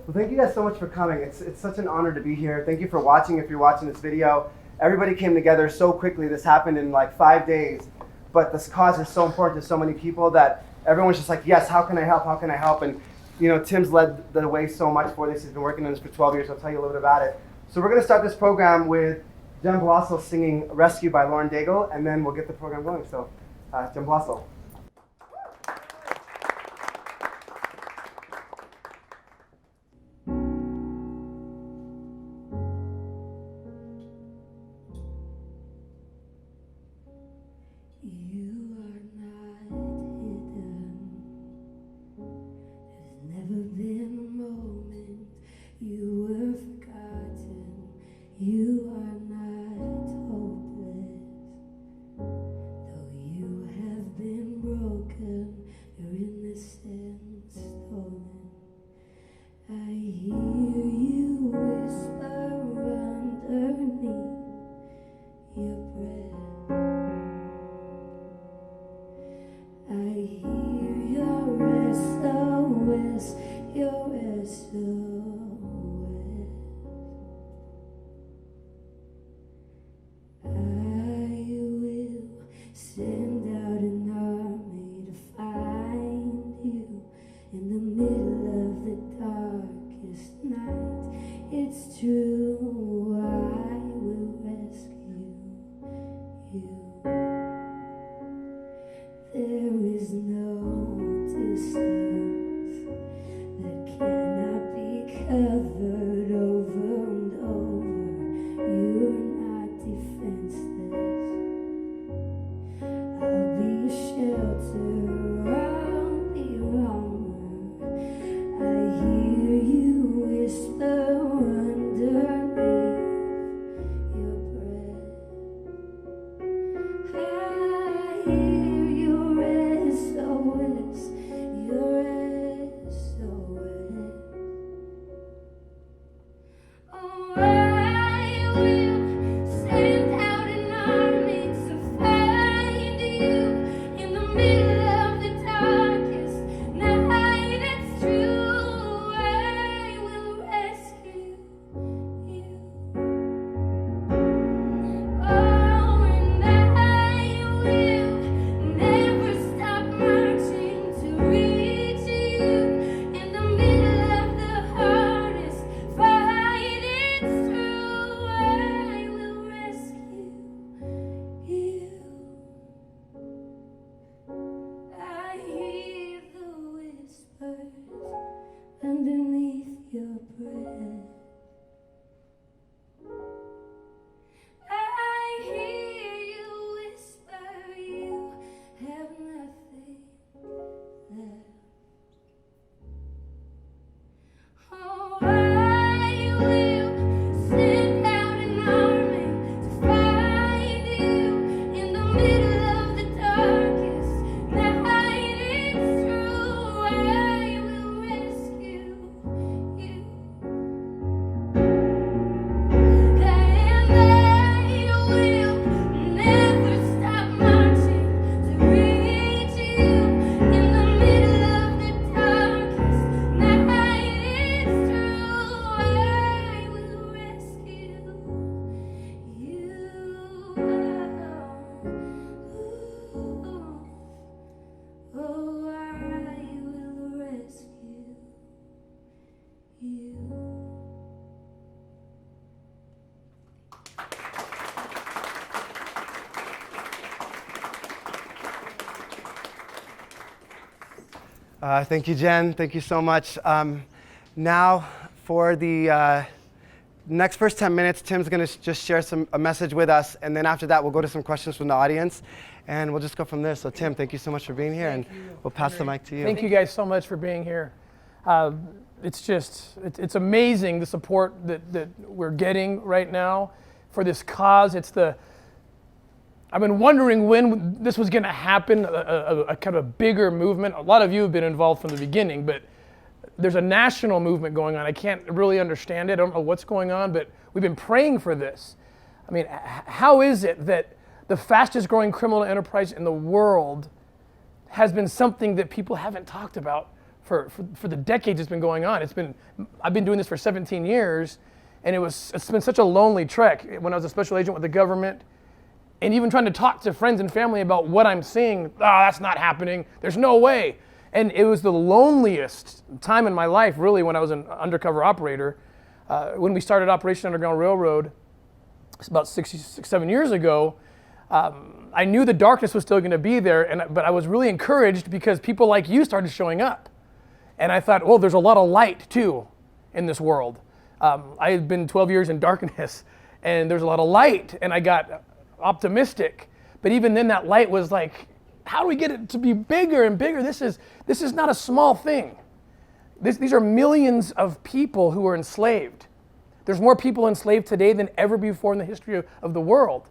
Well, thank you guys so much for coming. It's such an honor to be here. Thank you for watching. If you're watching this video, everybody came together so quickly. This happened in like 5 days, but this cause is so important to so many people that everyone's just like, yes, how can I help? How can I help? And you know, Tim's led the way so much for this. He's been working on this for 12 years. I'll tell you a little bit about it. So we're going to start this program with Tim Ballard singing "Rescue" by Lauren Daigle, and then we'll get the program going. So, Tim Ballard. Thank you, Jen. Thank you so much. Now, for the next first 10 minutes, Tim's going to just share a message with us, and then after that, we'll go to some questions from the audience, and we'll just go from there. So, Tim, thank you so much for being here, and we'll pass the mic to you. Thank you guys so much for being here. It's amazing the support that we're getting right now for this cause. I've been wondering when this was going to happen, a kind of a bigger movement. A lot of you have been involved from the beginning, but there's a national movement going on. I can't really understand it. I don't know what's going on, but we've been praying for this. I mean, how is it that the fastest growing criminal enterprise in the world has been something that people haven't talked about for the decades it's been going on. I've been doing this for 17 years, and it's been such a lonely trek. When I was a special agent with the government, and even trying to talk to friends and family about what I'm seeing, that's not happening. There's no way. And it was the loneliest time in my life, really, when I was an undercover operator. When we started Operation Underground Railroad, it's about 7 years ago, I knew the darkness was still going to be there, but I was really encouraged because people like you started showing up. And I thought, well, there's a lot of light, too, in this world. I had been 12 years in darkness, and there's a lot of light, and I got optimistic. But even then, that light was like, how do we get it to be bigger and bigger? This is not a small thing. These are millions of people who are enslaved. There's more people enslaved today than ever before in the history of the world.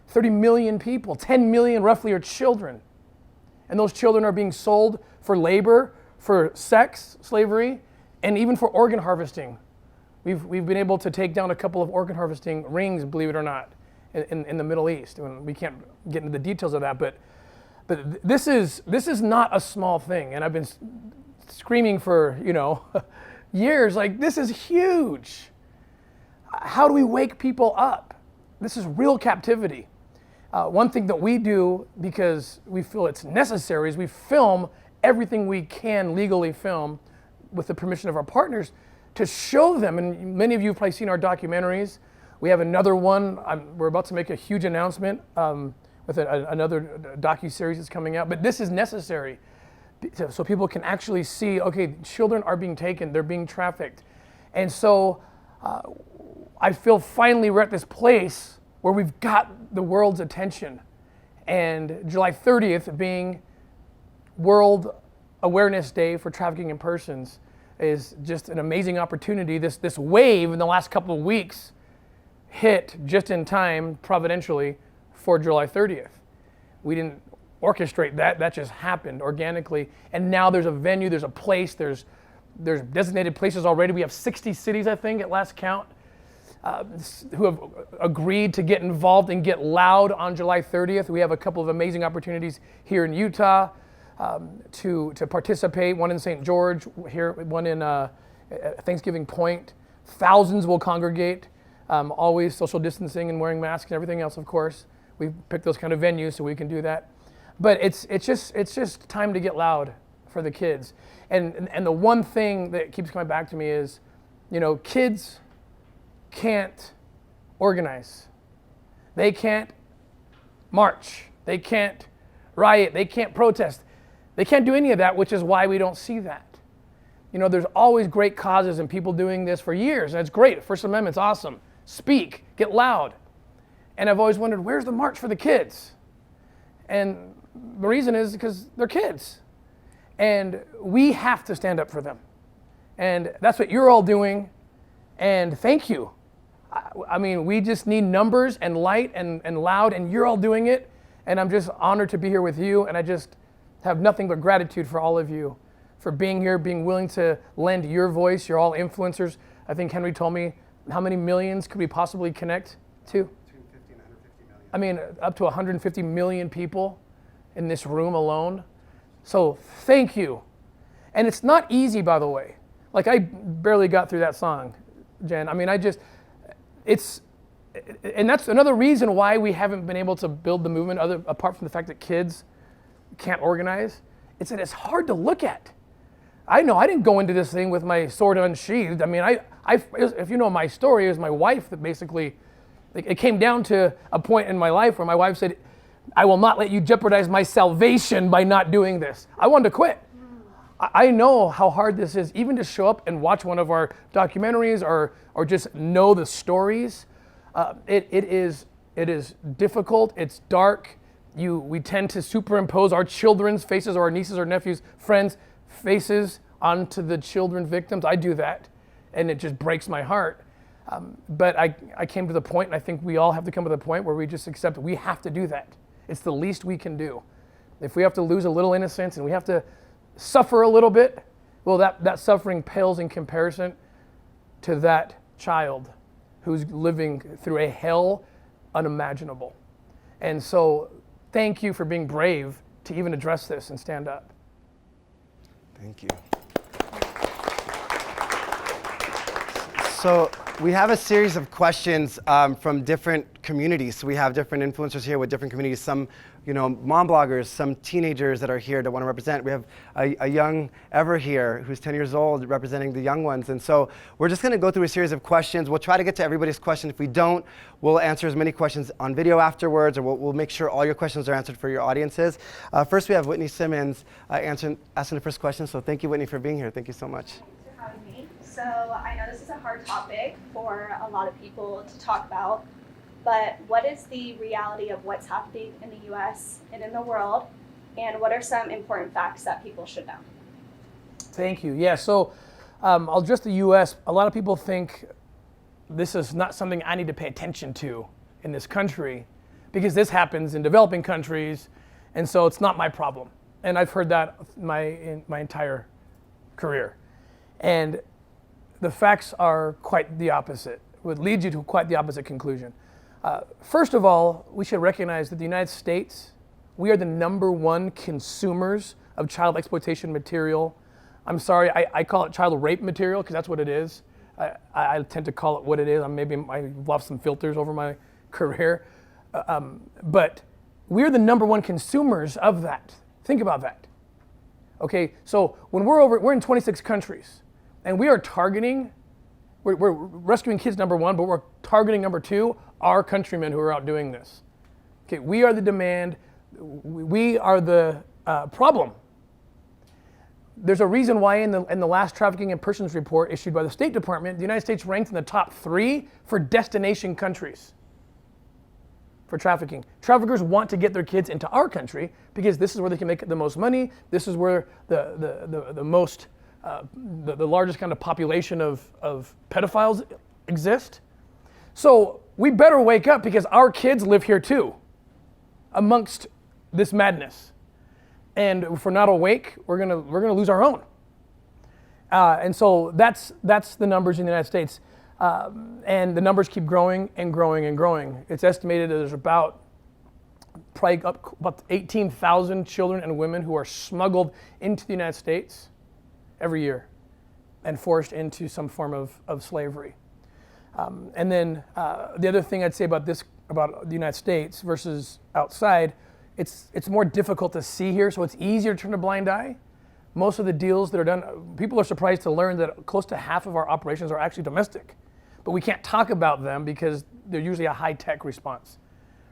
30 million people, 10 million roughly are children. And those children are being sold for labor, for sex slavery, and even for organ harvesting. We've been able to take down a couple of organ harvesting rings, believe it or not, in the Middle East. And we can't get into the details of that, but this is not a small thing. And I've been screaming for years, like, this is huge. How do we wake people up? This is real captivity. One thing that we do, because we feel it's necessary, is we film everything we can legally film with the permission of our partners to show them. And many of you have probably seen our documentaries. We have another one. We're about to make a huge announcement with another docu-series that's coming out. But this is necessary so people can actually see, okay, children are being taken, they're being trafficked. And so I feel finally we're at this place where we've got the world's attention. And July 30th being World Awareness Day for Trafficking in Persons is just an amazing opportunity. This wave in the last couple of weeks hit just in time, providentially, for July 30th. We didn't orchestrate that just happened organically. And now there's a venue, there's a place, there's designated places already. We have 60 cities, I think, at last count, who have agreed to get involved and get loud on July 30th. We have a couple of amazing opportunities here in Utah to participate, one in St. George, here, one in Thanksgiving Point. Thousands will congregate, always social distancing and wearing masks and everything else, of course. We picked those kind of venues so we can do that. But it's just time to get loud for the kids. And the one thing that keeps coming back to me is, kids can't organize. They can't march. They can't riot. They can't protest. They can't do any of that, which is why we don't see that. There's always great causes and people doing this for years, and it's great. First Amendment's awesome. Speak, get loud. And I've always wondered, where's the march for the kids? And the reason is because they're kids. And we have to stand up for them. And that's what you're all doing. And thank you. I mean, we just need numbers and light and loud, and you're all doing it. And I'm just honored to be here with you. And I just have nothing but gratitude for all of you for being here, being willing to lend your voice. You're all influencers. I think Henry told me, how many millions could we possibly connect to? Between 50 and 150 million. I mean, up to 150 million people in this room alone. So thank you. And it's not easy, by the way. Like, I barely got through that song, Jen. I mean, and that's another reason why we haven't been able to build the movement, apart from the fact that kids can't organize. It's that it's hard to look at. I know I didn't go into this thing with my sword unsheathed. I mean, if you know my story, it was my wife that basically, it came down to a point in my life where my wife said, I will not let you jeopardize my salvation by not doing this. I wanted to quit. I know how hard this is, even to show up and watch one of our documentaries or just know the stories. It is difficult. It's dark. We tend to superimpose our children's faces or our nieces or nephews, friends' faces onto the children victims. I do that, and it just breaks my heart. But I came to the point, and I think we all have to come to the point where we just accept we have to do that. It's the least we can do. If we have to lose a little innocence and we have to suffer a little bit, well, that suffering pales in comparison to that child who's living through a hell unimaginable. And so thank you for being brave to even address this and stand up. Thank you. So we have a series of questions from different communities. So we have different influencers here with different communities. Some, mom bloggers, some teenagers that are here that want to represent. We have a young Ever here who's 10 years old representing the young ones. And so we're just going to go through a series of questions. We'll try to get to everybody's question. If we don't, we'll answer as many questions on video afterwards, or we'll make sure all your questions are answered for your audiences. First, we have Whitney Simmons asking the first question. So thank you, Whitney, for being here. Thank you so much. Having me. So I know this is a hard topic for a lot of people to talk about, but what is the reality of what's happening in the US and in the world, and what are some important facts that people should know? Thank you. Yeah, so I'll address the US. A lot of people think this is not something I need to pay attention to in this country because this happens in developing countries, and so it's not my problem. And I've heard that in my entire career. And the facts are quite the opposite, would lead you to quite the opposite conclusion. First of all, we should recognize that the United States, we are the #1 consumers of child exploitation material. I'm sorry, I call it child rape material because that's what it is. I tend to call it what it is. Maybe I've lost some filters over my career. But we're the #1 consumers of that. Think about that. Okay, so when we're in 26 countries, and we are targeting, we're rescuing kids #1, but we're targeting #2, our countrymen who are out doing this. Okay, we are the demand, we are the problem. There's a reason why in the last Trafficking in Persons report issued by the State Department, the United States ranked in the top 3 for destination countries for trafficking. Traffickers want to get their kids into our country because this is where they can make the most money. This is where the largest kind of population of pedophiles exist. So we better wake up because our kids live here too, amongst this madness. And if we're not awake, we're gonna lose our own. And so that's the numbers in the United States. And the numbers keep growing and growing and growing. It's estimated that there's about 18,000 children and women who are smuggled into the United States every year and forced into some form of slavery. And then the other thing I'd say about the United States versus outside, it's more difficult to see here, so it's easier to turn a blind eye. Most of the deals that are done, people are surprised to learn that close to half of our operations are actually domestic. But we can't talk about them because they're usually a high-tech response.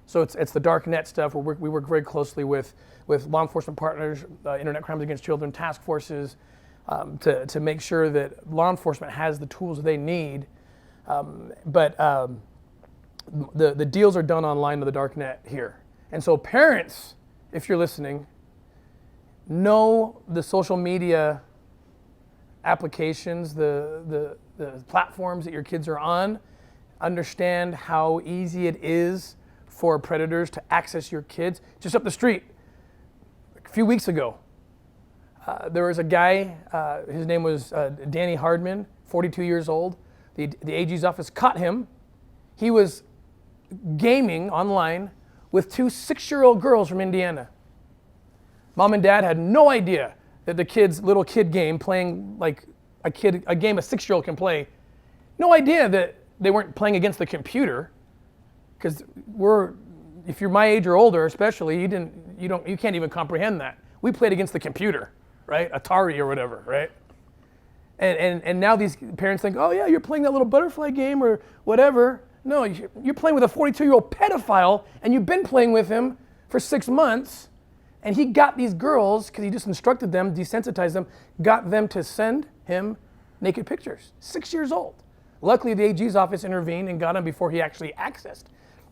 So it's the dark net stuff where we work very closely with law enforcement partners, Internet Crimes Against Children task forces, to make sure that law enforcement has the tools they need. But the deals are done online to the dark net here. And so parents, if you're listening, know the social media applications, the platforms that your kids are on, understand how easy it is for predators to access your kids. Just up the street, a few weeks ago, there was a guy, his name was Danny Hardman, 42 years old. The AG's office caught him. He was gaming online with 2 6-year-old girls from Indiana. Mom and dad had no idea that the little kid game, playing like a game a 6-year-old can play, no idea that they weren't playing against the computer, because if you're my age or older especially, you can't even comprehend that. We played against the computer, right? Atari or whatever, right? And now these parents think, oh yeah, you're playing that little butterfly game or whatever. No, you're playing with a 42-year-old pedophile, and you've been playing with him for 6 months, and he got these girls, because he just instructed them, desensitized them, got them to send him naked pictures. 6 years old. Luckily, the AG's office intervened and got him before he actually accessed.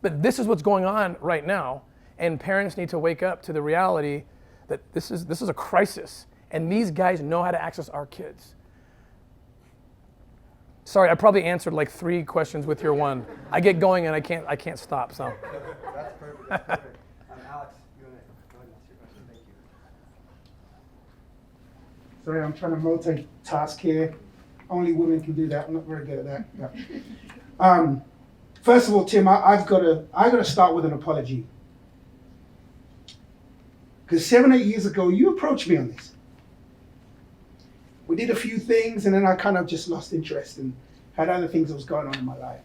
But this is what's going on right now, and parents need to wake up to the reality that this is a crisis, and these guys know how to access our kids. Sorry, I probably answered like 3 questions with your one. I get going and I can't stop. So. That's perfect. That's perfect. Alex, you want to go ahead and ask your question? Thank you. Sorry, I'm trying to multitask here. Only women can do that. I'm not very good at that. No. First of all, Tim, I've got to start with an apology. Because 7, 8 years ago, you approached me on this. We did a few things, and then I kind of just lost interest and had other things that was going on in my life.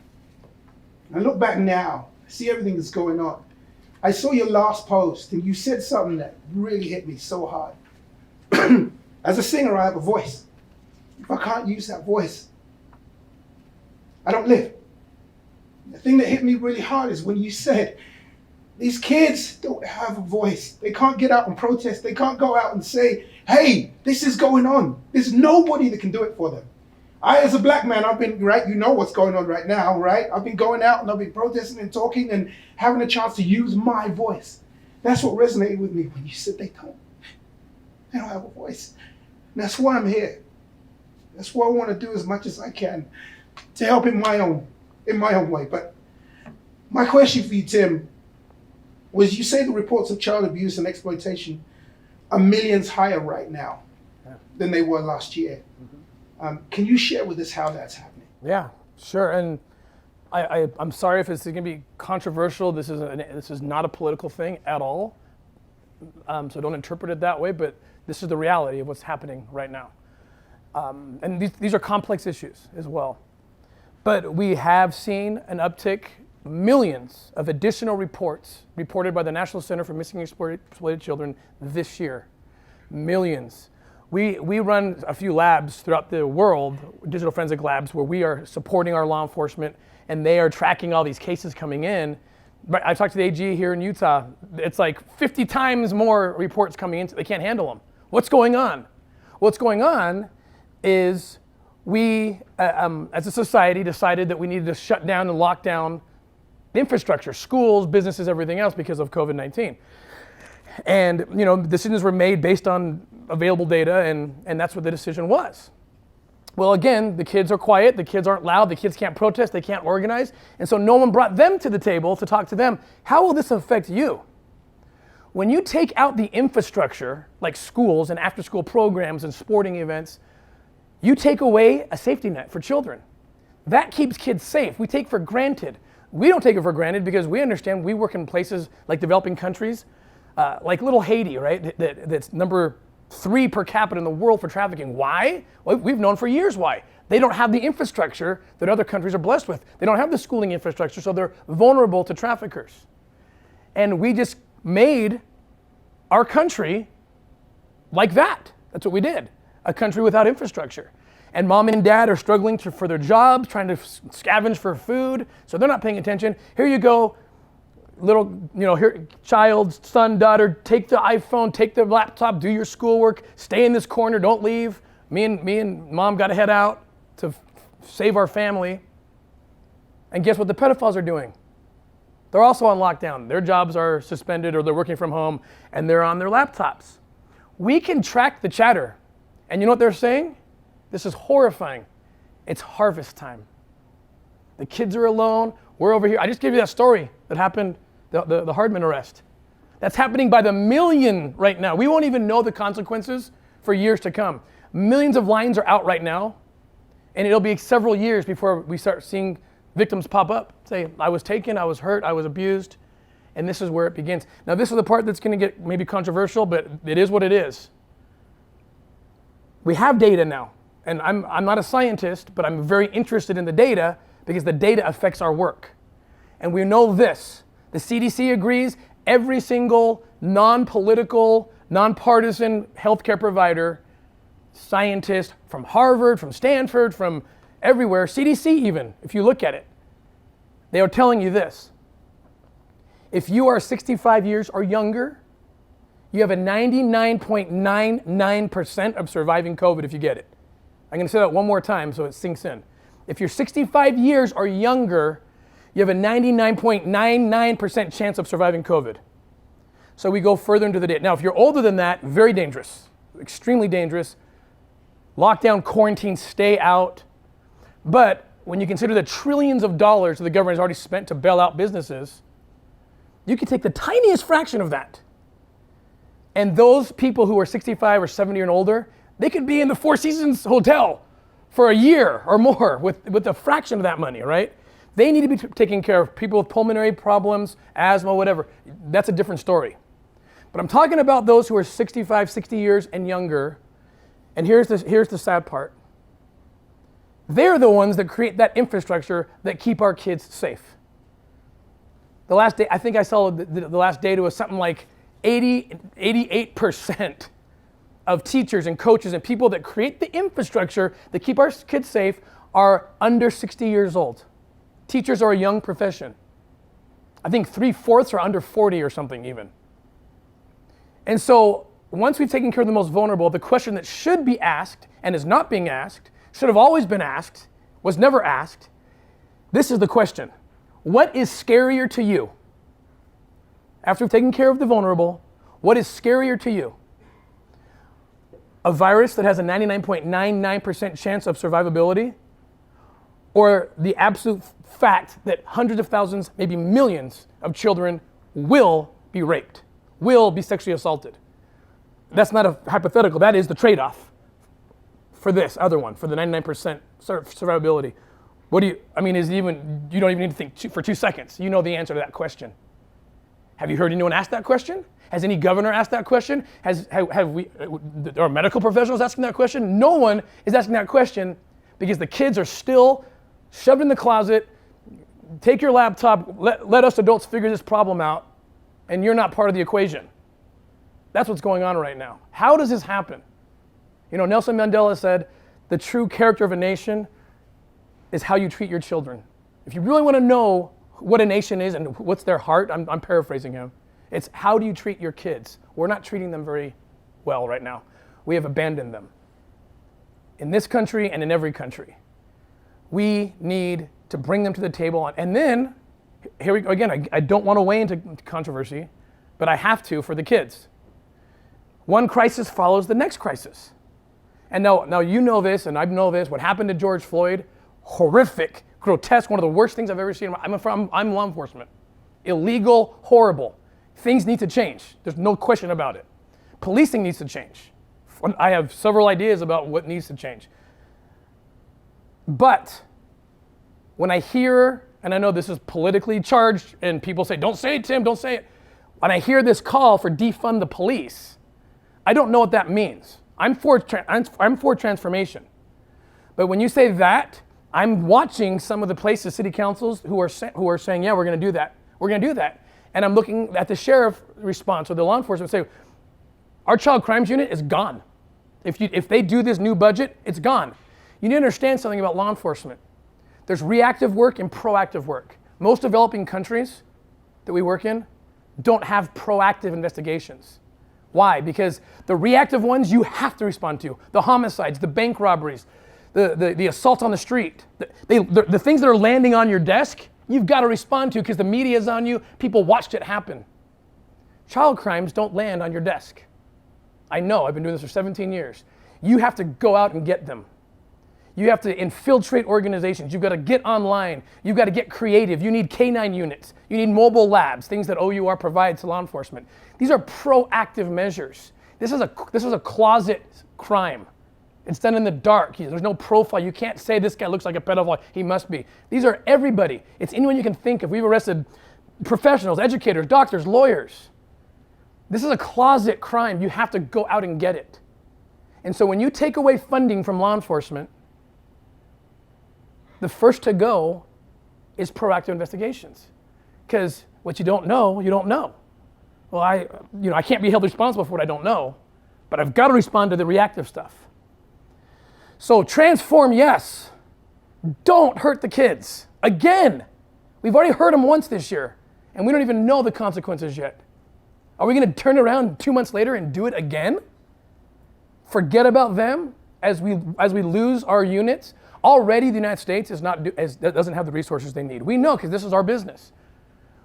I look back now, see everything that's going on. I saw your last post and you said something that really hit me so hard. As a singer, I have a voice. If I can't use that voice, I don't live. The thing that hit me really hard is when you said, these kids don't have a voice. They can't get out and protest. They can't go out and say, hey, this is going on. There's nobody that can do it for them. I, as a black man, I've been, right, you know what's going on right now, right? I've been going out and I've been protesting and talking and having a chance to use my voice. That's what resonated with me when you said they don't have a voice. And that's why I'm here. That's what I want to do as much as I can to help in my own way. But my question for you, Tim, was you say the reports of child abuse and exploitation are millions higher right now than they were last year. Can you share with us how that's happening? Yeah, sure. And I'm sorry if it's going to be controversial. This is not a political thing at all. So don't interpret it that way, but this is the reality of what's happening right now. And these are complex issues as well. But we have seen an uptick, millions of additional reports reported by the National Center for Missing and Exploited Children this year. Millions. We run a few labs throughout the world, digital forensic labs, where we are supporting our law enforcement and they are tracking all these cases coming in. But I talked to the AG here in Utah. It's like 50 times more reports coming in. They can't handle them. What's going on? What's going on is we, as a society, decided that we needed to shut down and lock down the infrastructure, schools, businesses, everything else because of COVID-19. And decisions were made based on available data, and that's what the decision was. Well, again, the kids are quiet, the kids aren't loud, the kids can't protest, they can't organize, and so no one brought them to the table to talk to them. How will this affect you? When you take out the infrastructure, like schools and after-school programs and sporting events, you take away a safety net for children. That keeps kids safe. We take for granted. We don't take it for granted because we understand we work in places like developing countries, like little Haiti, right? That's number 3 per capita in the world for trafficking. Why? Well, we've known for years why. They don't have the infrastructure that other countries are blessed with. They don't have the schooling infrastructure, so they're vulnerable to traffickers. And we just made our country like that. That's what we did. A country without infrastructure. And mom and dad are struggling for their jobs, trying to scavenge for food, so they're not paying attention. Here you go, little, here, child, son, daughter, take the iPhone, take the laptop, do your schoolwork, stay in this corner, don't leave. Me and mom got to head out to save our family. And guess what the pedophiles are doing? They're also on lockdown. Their jobs are suspended or they're working from home and they're on their laptops. We can track the chatter. And you know what they're saying? This is horrifying. It's harvest time. The kids are alone. We're over here. I just gave you that story that happened, the Hardman arrest. That's happening by the million right now. We won't even know the consequences for years to come. Millions of lines are out right now, and it'll be several years before we start seeing victims pop up. Say, I was taken, I was hurt, I was abused, and this is where it begins. Now, this is the part that's going to get maybe controversial, but it is what it is. We have data now, and I'm not a scientist, but I'm very interested in the data because the data affects our work. And we know this. The CDC agrees every single non-political, non-partisan healthcare provider, scientist from Harvard, from Stanford, from everywhere, CDC even, if you look at it, they are telling you this. If you are 65 years or younger, you have a 99.99% of surviving COVID if you get it. I'm going to say that one more time so it sinks in. If you're 65 years or younger, you have a 99.99% chance of surviving COVID. So we go further into the data. Now, if you're older than that, very dangerous, extremely dangerous. Lockdown, quarantine, stay out. But when you consider the trillions of dollars that the government has already spent to bail out businesses, you can take the tiniest fraction of that. And those people who are 65 or 70 and older, they could be in the Four Seasons Hotel for a year or more with a fraction of that money, right? They need to be taking care of people with pulmonary problems, asthma, whatever. That's a different story. But I'm talking about those who are 65, 60 years and younger. And here's the sad part. They're the ones that create that infrastructure that keep our kids safe. The last day, I think I saw the last data was something like 88% of teachers and coaches and people that create the infrastructure that keep our kids safe are under 60 years old. Teachers are a young profession. I think 3/4 are under 40 or something even. And so once we've taken care of the most vulnerable, the question that should be asked and is not being asked, should have always been asked, was never asked, this is the question. What is scarier to you? After we've taken care of the vulnerable, what is scarier to you? A virus that has a 99.99% chance of survivability, or the absolute fact that hundreds of thousands, maybe millions of children will be raped, will be sexually assaulted? That's not a hypothetical, that is the trade-off for this other one, for the 99% survivability. What do you, I mean, is even, you don't even need to think for 2 seconds. You know the answer to that question. Have you heard anyone ask that question? Has any governor asked that question? Are medical professionals asking that question? No one is asking that question because the kids are still shoved in the closet. Take your laptop, let us adults figure this problem out, and you're not part of the equation. That's what's going on right now. How does this happen? You know, Nelson Mandela said, the true character of a nation is how you treat your children. If you really want to know what a nation is and what's their heart, I'm paraphrasing him, it's how do you treat your kids? We're not treating them very well right now. We have abandoned them. In this country and in every country. We need to bring them to the table. And then, here we go again, I don't want to weigh into controversy, but I have to for the kids. One crisis follows the next crisis. And now you know this, and I know this, what happened to George Floyd, horrific, grotesque, one of the worst things I've ever seen. I'm law enforcement. Illegal, horrible. Things need to change. There's no question about it. Policing needs to change. I have several ideas about what needs to change. But when I hear, and I know this is politically charged, and people say, don't say it, Tim, don't say it. When I hear this call for defund the police, I don't know what that means. I'm for transformation. But when you say that, I'm watching some of the places, city councils, who are saying, yeah, we're going to do that. We're going to do that. And I'm looking at the sheriff response or the law enforcement say, our child crimes unit is gone. If they do this new budget, it's gone. You need to understand something about law enforcement. There's reactive work and proactive work. Most developing countries that we work in don't have proactive investigations. Why? Because the reactive ones you have to respond to. The homicides, the bank robberies, the assault on the street, the things that are landing on your desk, you've got to respond to because the media's on you, people watched it happen. Child crimes don't land on your desk. I know, I've been doing this for 17 years. You have to go out and get them. You have to infiltrate organizations. You've got to get online. You've got to get creative. You need K-9 units. You need mobile labs, things that O.U.R provides to law enforcement. These are proactive measures. This is a closet crime. It's done in the dark. There's no profile. You can't say this guy looks like a pedophile. He must be. These are everybody. It's anyone you can think of. We've arrested professionals, educators, doctors, lawyers. This is a closet crime. You have to go out and get it. And so when you take away funding from law enforcement, the first to go is proactive investigations. Because what you don't know, you don't know. Well, I can't be held responsible for what I don't know, but I've got to respond to the reactive stuff. So transform, yes. Don't hurt the kids. Again, we've already hurt them once this year, and we don't even know the consequences yet. Are we going to turn around 2 months later and do it again? Forget about them as we lose our units? Already the United States doesn't have the resources they need. We know because this is our business.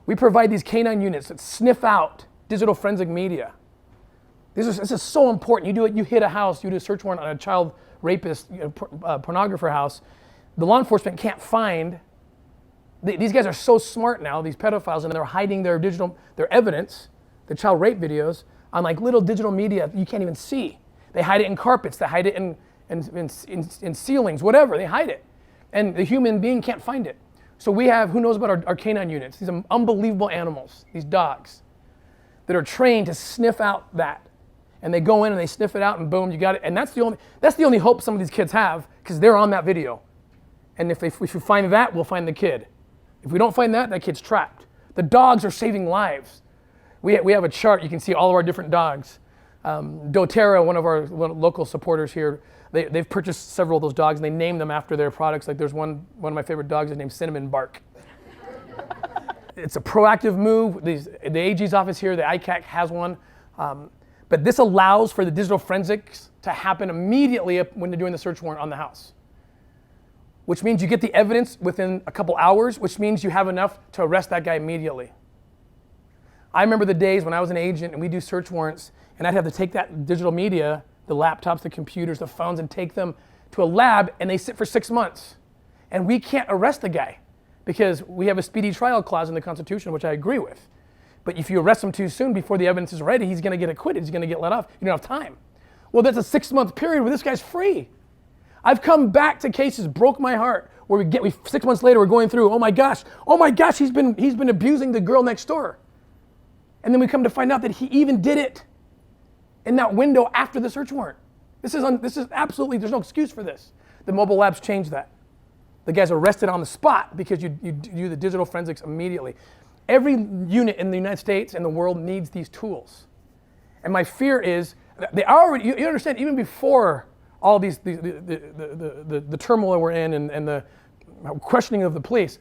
We provide these K-9 units that sniff out digital forensic media. This is so important. You do it, you hit a house, you do a search warrant on a child rapist, pornographer house. The law enforcement can't find, these guys are so smart now, these pedophiles, and they're hiding their evidence, the child rape videos, on like little digital media you can't even see. They hide it in carpets, they hide it in ceilings, whatever, they hide it. And the human being can't find it. So we have, who knows about our canine units, these unbelievable animals, these dogs, that are trained to sniff out that. And they go in and they sniff it out and boom, you got it. And that's the only hope some of these kids have, because they're on that video. And if we find that, we'll find the kid. If we don't find that, that kid's trapped. The dogs are saving lives. We have a chart. You can see all of our different dogs. doTERRA, one of our local supporters here, they've purchased several of those dogs and they name them after their products. Like there's one of my favorite dogs is named Cinnamon Bark. It's a proactive move. The AG's office here, the ICAC has one. But this allows for the digital forensics to happen immediately when they're doing the search warrant on the house. Which means you get the evidence within a couple hours, which means you have enough to arrest that guy immediately. I remember the days when I was an agent and we do search warrants and I'd have to take that digital media, the laptops, the computers, the phones, and take them to a lab and they sit for 6 months. And we can't arrest the guy because we have a speedy trial clause in the Constitution, which I agree with. But if you arrest him too soon before the evidence is ready, he's going to get acquitted, he's going to get let off. You don't have time. Well, that's a 6-month period where this guy's free. I've come back to cases, broke my heart, where 6 months later we're going through, oh my gosh, he's been abusing the girl next door. And then we come to find out that he even did it in that window after the search warrant. This is absolutely, there's no excuse for this. The mobile labs changed that. The guy's arrested on the spot because you do the digital forensics immediately. Every unit in the United States and the world needs these tools. And my fear is, they already, you understand, even before all these, the turmoil we're in and the questioning of the police,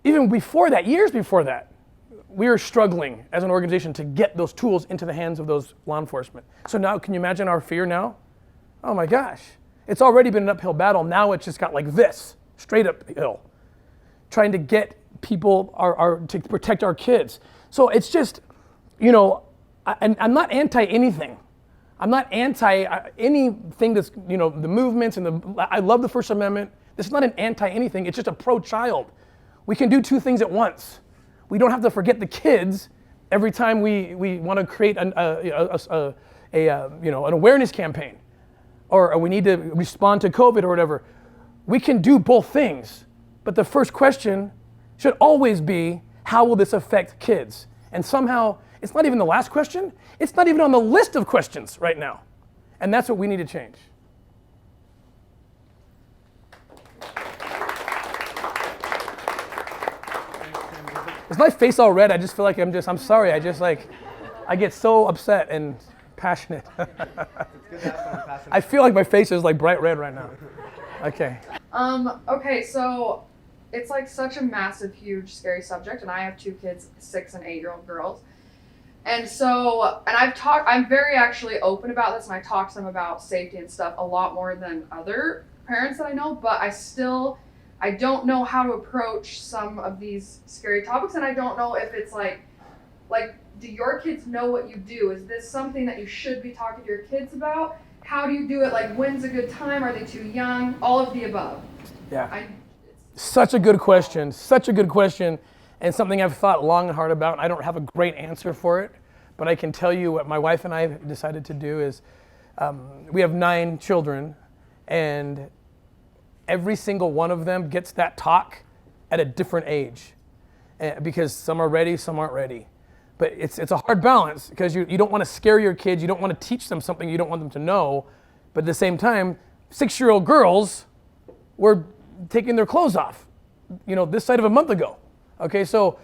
even before that, years before that, we are struggling as an organization to get those tools into the hands of those law enforcement. So now, can you imagine our fear now? Oh my gosh. It's already been an uphill battle. Now it's just got like this, straight uphill, trying to get people to protect our kids. So it's just, I'm not anti anything. I'm not anti anything that's, the movements and I love the First Amendment. This is not an anti anything. It's just a pro-child. We can do two things at once. We don't have to forget the kids every time we want to create an awareness campaign, or we need to respond to COVID or whatever. We can do both things, but the first question should always be, how will this affect kids? And somehow, it's not even the last question. It's not even on the list of questions right now. And that's what we need to change. Is my face all red? I just feel like I'm sorry. I get so upset and passionate. It's good to have someone passionate. I feel like my face is like bright red right now. Okay. Okay, so it's like such a massive, huge, scary subject, and I have 2 kids, 6 and 8-year-old girls. And so, I'm very actually open about this, and I talk to them about safety and stuff a lot more than other parents that I know, but I don't know how to approach some of these scary topics, and I don't know if it's like, do your kids know what you do? Is this something that you should be talking to your kids about? How do you do it? Like, when's a good time? Are they too young? All of the above. Yeah. Such a good question, and something I've thought long and hard about. I don't have a great answer for it, but I can tell you what my wife and I decided to do is, we have 9 children, and every single one of them gets that talk at a different age, because some are ready, some aren't ready. But it's a hard balance, because you don't want to scare your kids, you don't want to teach them something you don't want them to know, but at the same time, 6-year-old girls were taking their clothes off, this side of a month ago. Okay, so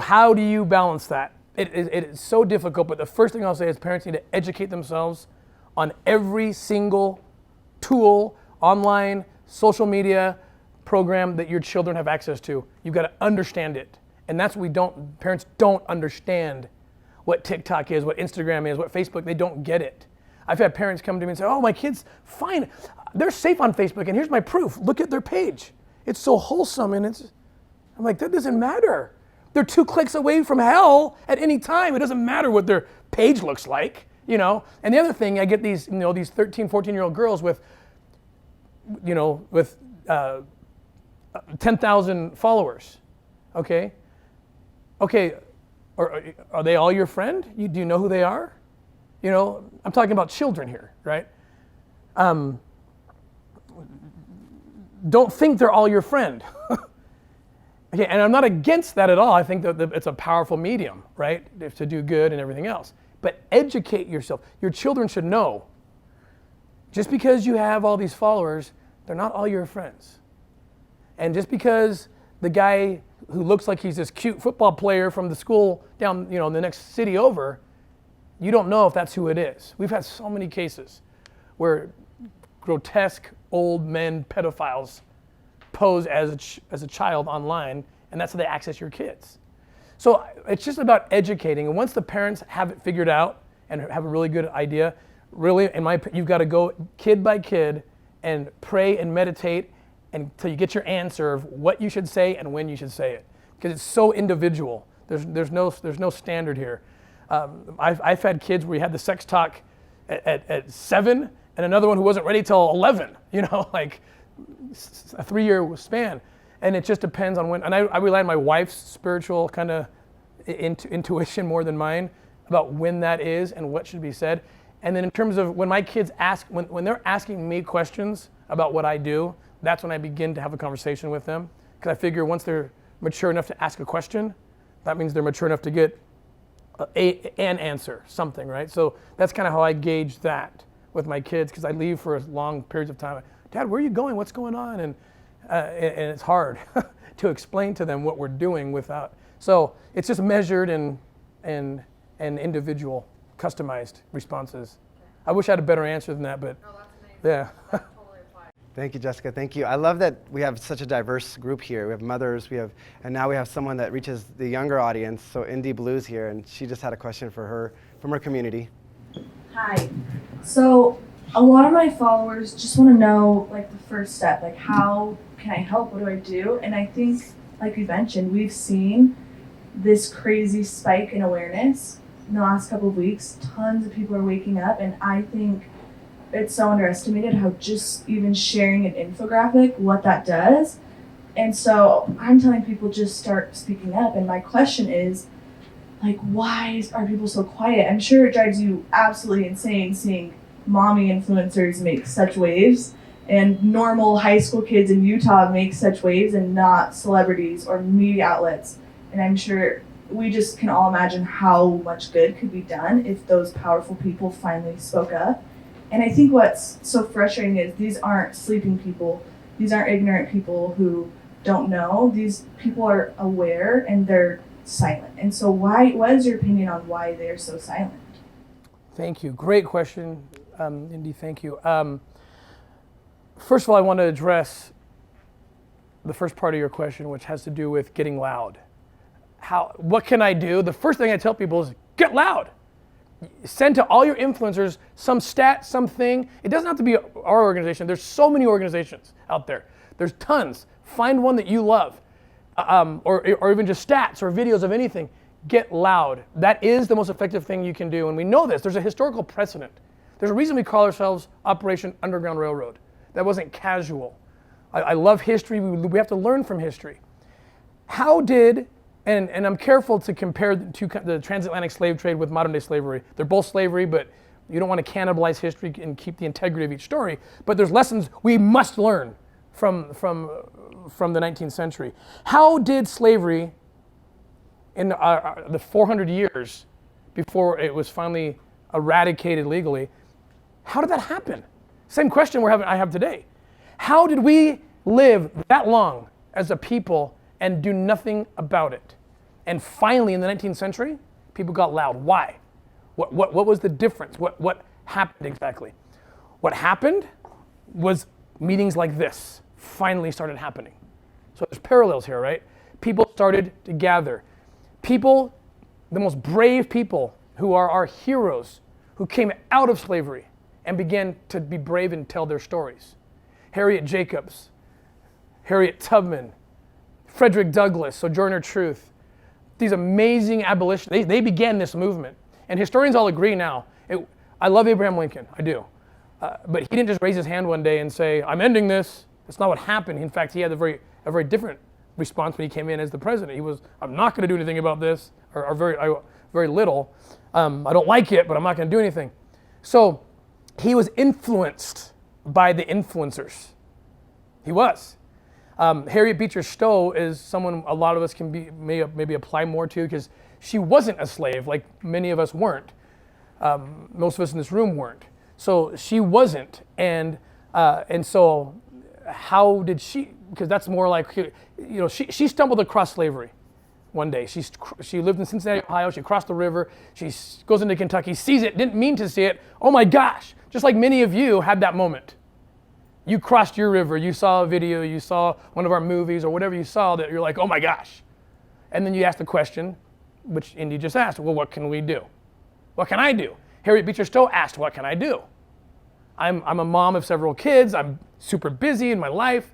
how do you balance that? It is so difficult, but the first thing I'll say is parents need to educate themselves on every single tool, online, social media program that your children have access to. You've got to understand it. And that's what parents don't understand what TikTok is, what Instagram is, what Facebook, they don't get it. I've had parents come to me and say, oh, my kid's fine. They're safe on Facebook, and here's my proof. Look at their page. It's so wholesome, and I'm like, that doesn't matter. They're 2 clicks away from hell at any time. It doesn't matter what their page looks like, And the other thing, I get these 13, 14-year-old girls with 10,000 followers, okay? Okay, are they all your friend? Do you know who they are? I'm talking about children here, right? Don't think they're all your friend. Okay, and I'm not against that at all. I think that it's a powerful medium, right, to do good and everything else. But educate yourself. Your children should know. Just because you have all these followers They're not all your friends. And just because the guy who looks like he's this cute football player from the school down, in the next city over, you don't know if that's who it is. We've had so many cases where grotesque old men pedophiles pose as a child online, and that's how they access your kids. So it's just about educating, and once the parents have it figured out and have a really good idea, really, you've got to go kid by kid and pray and meditate until you get your answer of what you should say and when you should say it, because it's so individual. There's no standard here. I've had kids where you had the sex talk at 7, and another one who wasn't ready till 11. Like a 3-year span, and it just depends on when. And I rely on my wife's spiritual kind of intuition more than mine about when that is and what should be said. And then in terms of when my kids ask, when they're asking me questions about what I do, that's when I begin to have a conversation with them. Because I figure once they're mature enough to ask a question, that means they're mature enough to get an answer, something, right? So that's kind of how I gauge that with my kids, because I leave for long periods of time. Dad, where are you going? What's going on? And it's hard to explain to them what we're doing without. So it's just measured and individual, customized responses. I wish I had a better answer than that, but No, that's amazing. yeah. That totally applies. Thank you, Jessica. Thank you. I love that we have such a diverse group here. We have mothers, and now we have someone that reaches the younger audience. So Indy Blue's here, and she just had a question for her from her community. Hi. So a lot of my followers just want to know like the first step, like how can I help? What do I do? And I think, like we mentioned, we've seen this crazy spike in awareness in the last couple of weeks. Tons of people are waking up, and I think it's so underestimated how just even sharing an infographic, what that does. And so I'm telling people just start speaking up. And my question is, like, why are people so quiet? I'm sure it drives you absolutely insane seeing mommy influencers make such waves and normal high school kids in Utah make such waves and not celebrities or media outlets. And I'm sure we just can all imagine how much good could be done if those powerful people finally spoke up. And I think what's so frustrating is these aren't sleeping people. These aren't ignorant people who don't know. These people are aware and they're silent. And so what is your opinion on why they're so silent? Thank you. Great question, Indy. Thank you. First of all, I want to address the first part of your question, which has to do with getting loud. What can I do? The first thing I tell people is get loud. Send to all your influencers some stat, something. It doesn't have to be our organization. There's so many organizations out there. There's tons. Find one that you love, or even just stats or videos of anything. Get loud. That is the most effective thing you can do, and we know this. There's a historical precedent. There's a reason we call ourselves Operation Underground Railroad. That wasn't casual. I love history. We have to learn from history. How did, and I'm careful to compare the transatlantic slave trade with modern day slavery. They're both slavery, but you don't want to cannibalize history and keep the integrity of each story. But there's lessons we must learn from the 19th century. How did slavery in the 400 years before it was finally eradicated legally, how did that happen? Same question I have today. How did we live that long as a people and do nothing about it? And finally, in the 19th century, people got loud. Why? What was the difference? What happened exactly? What happened was meetings like this finally started happening. So there's parallels here, right? People started to gather. People, the most brave people who are our heroes, who came out of slavery and began to be brave and tell their stories. Harriet Jacobs, Harriet Tubman, Frederick Douglass, Sojourner Truth, these amazing abolitionists, they began this movement. And historians all agree now. I love Abraham Lincoln, I do. But he didn't just raise his hand one day and say, I'm ending this. That's not what happened. In fact, he had a very different response when he came in as the president. He was, I'm not going to do anything about this, or very little. I don't like it, but I'm not going to do anything. So he was influenced by the influencers. He was. Harriet Beecher Stowe is someone a lot of us can maybe apply more to, because she wasn't a slave like many of us weren't. Most of us in this room weren't. So she wasn't, and so how did she, because that's more like, you know, she stumbled across slavery one day. She lived in Cincinnati, Ohio. She crossed the river. She goes into Kentucky, sees it, didn't mean to see it. Oh my gosh, just like many of you had that moment. You crossed your river, you saw a video, you saw one of our movies or whatever you saw that you're like, oh my gosh. And then you ask the question, which Indy just asked, well, what can we do? What can I do? Harriet Beecher Stowe asked, what can I do? I'm a mom of several kids. I'm super busy in my life,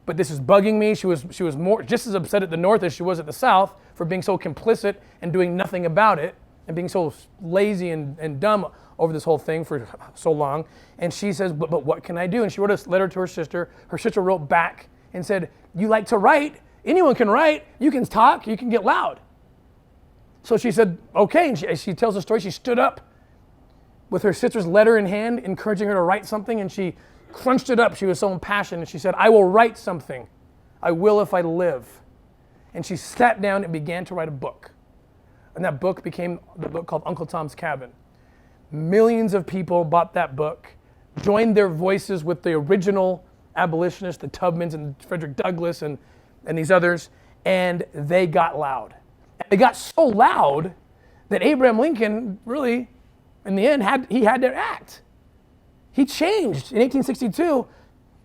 but this is bugging me. She was more just as upset at the North as she was at the South for being so complicit and doing nothing about it and being so lazy and dumb over this whole thing for so long. And she says, but what can I do? And she wrote a letter to her sister. Her sister wrote back and said, you like to write? Anyone can write. You can talk. You can get loud. So she said, okay. And she tells the story. She stood up with her sister's letter in hand, encouraging her to write something, and she crunched it up. She was so impassioned, and she said, I will write something. I will if I live. And she sat down and began to write a book. And that book became the book called Uncle Tom's Cabin. Millions of people bought that book, joined their voices with the original abolitionists, the Tubmans and Frederick Douglass and these others, and they got loud. And they got so loud that Abraham Lincoln really, in the end, had to act. He changed. In 1862,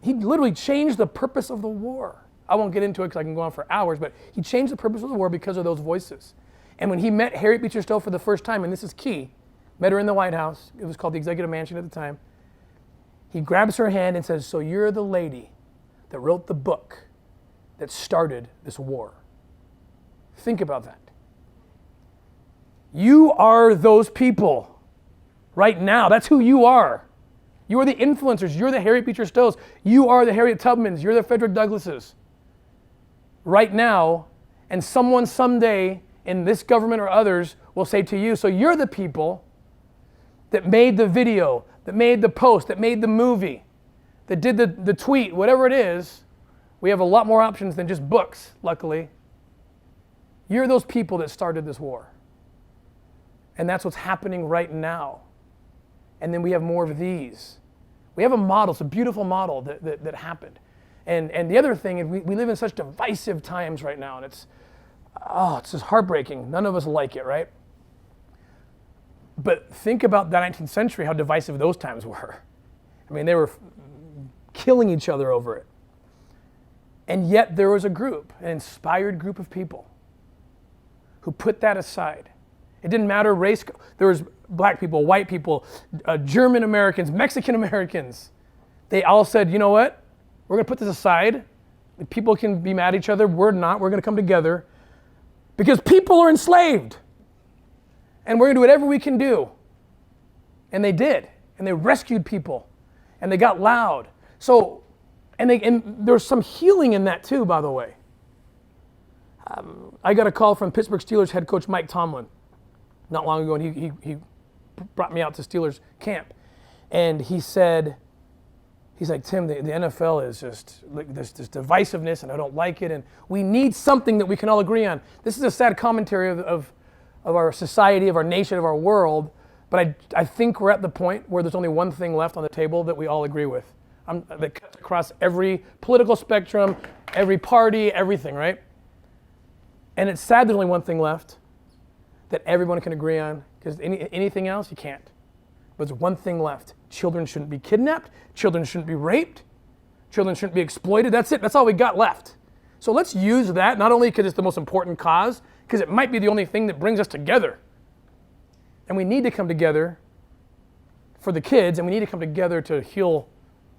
he literally changed the purpose of the war. I won't get into it because I can go on for hours, but he changed the purpose of the war because of those voices. And when he met Harriet Beecher Stowe for the first time, and this is key, met her in the White House, it was called the Executive Mansion at the time, he grabs her hand and says, so you're the lady that wrote the book that started this war. Think about that. You are those people right now. That's who you are. You are the influencers. You're the Harriet Beecher Stowes. You are the Harriet Tubmans. You're the Frederick Douglasses. Right now, and someone someday in this government or others will say to you, so you're the people that made the video, that made the post, that made the movie, that did the tweet, whatever it is. We have a lot more options than just books, luckily. You're those people that started this war. And that's what's happening right now. And then we have more of these. We have a model, it's a beautiful model that happened. And the other thing is we live in such divisive times right now, and it's just heartbreaking. None of us like it, right? But think about the 19th century, how divisive those times were. I mean, they were killing each other over it. And yet there was a group, an inspired group of people who put that aside. It didn't matter race. There was black people, white people, German Americans, Mexican Americans. They all said, you know what? We're going to put this aside. People can be mad at each other. We're not. We're going to come together because people are enslaved. And we're going to do whatever we can do. And they did. And they rescued people. And they got loud. So, and there's some healing in that too, by the way. I got a call from Pittsburgh Steelers head coach Mike Tomlin not long ago, and he brought me out to Steelers camp. And he said, he's like, Tim, the NFL is just like this divisiveness, and I don't like it, and we need something that we can all agree on. This is a sad commentary of our society, of our nation, of our world, but I think we're at the point where there's only one thing left on the table that we all agree with. That cuts across every political spectrum, every party, everything, right? And it's sad there's only one thing left that everyone can agree on, because anything else, you can't. But there's one thing left. Children shouldn't be kidnapped. Children shouldn't be raped. Children shouldn't be exploited. That's it. That's all we got left. So let's use that, not only because it's the most important cause, because it might be the only thing that brings us together. And we need to come together for the kids, and we need to come together to heal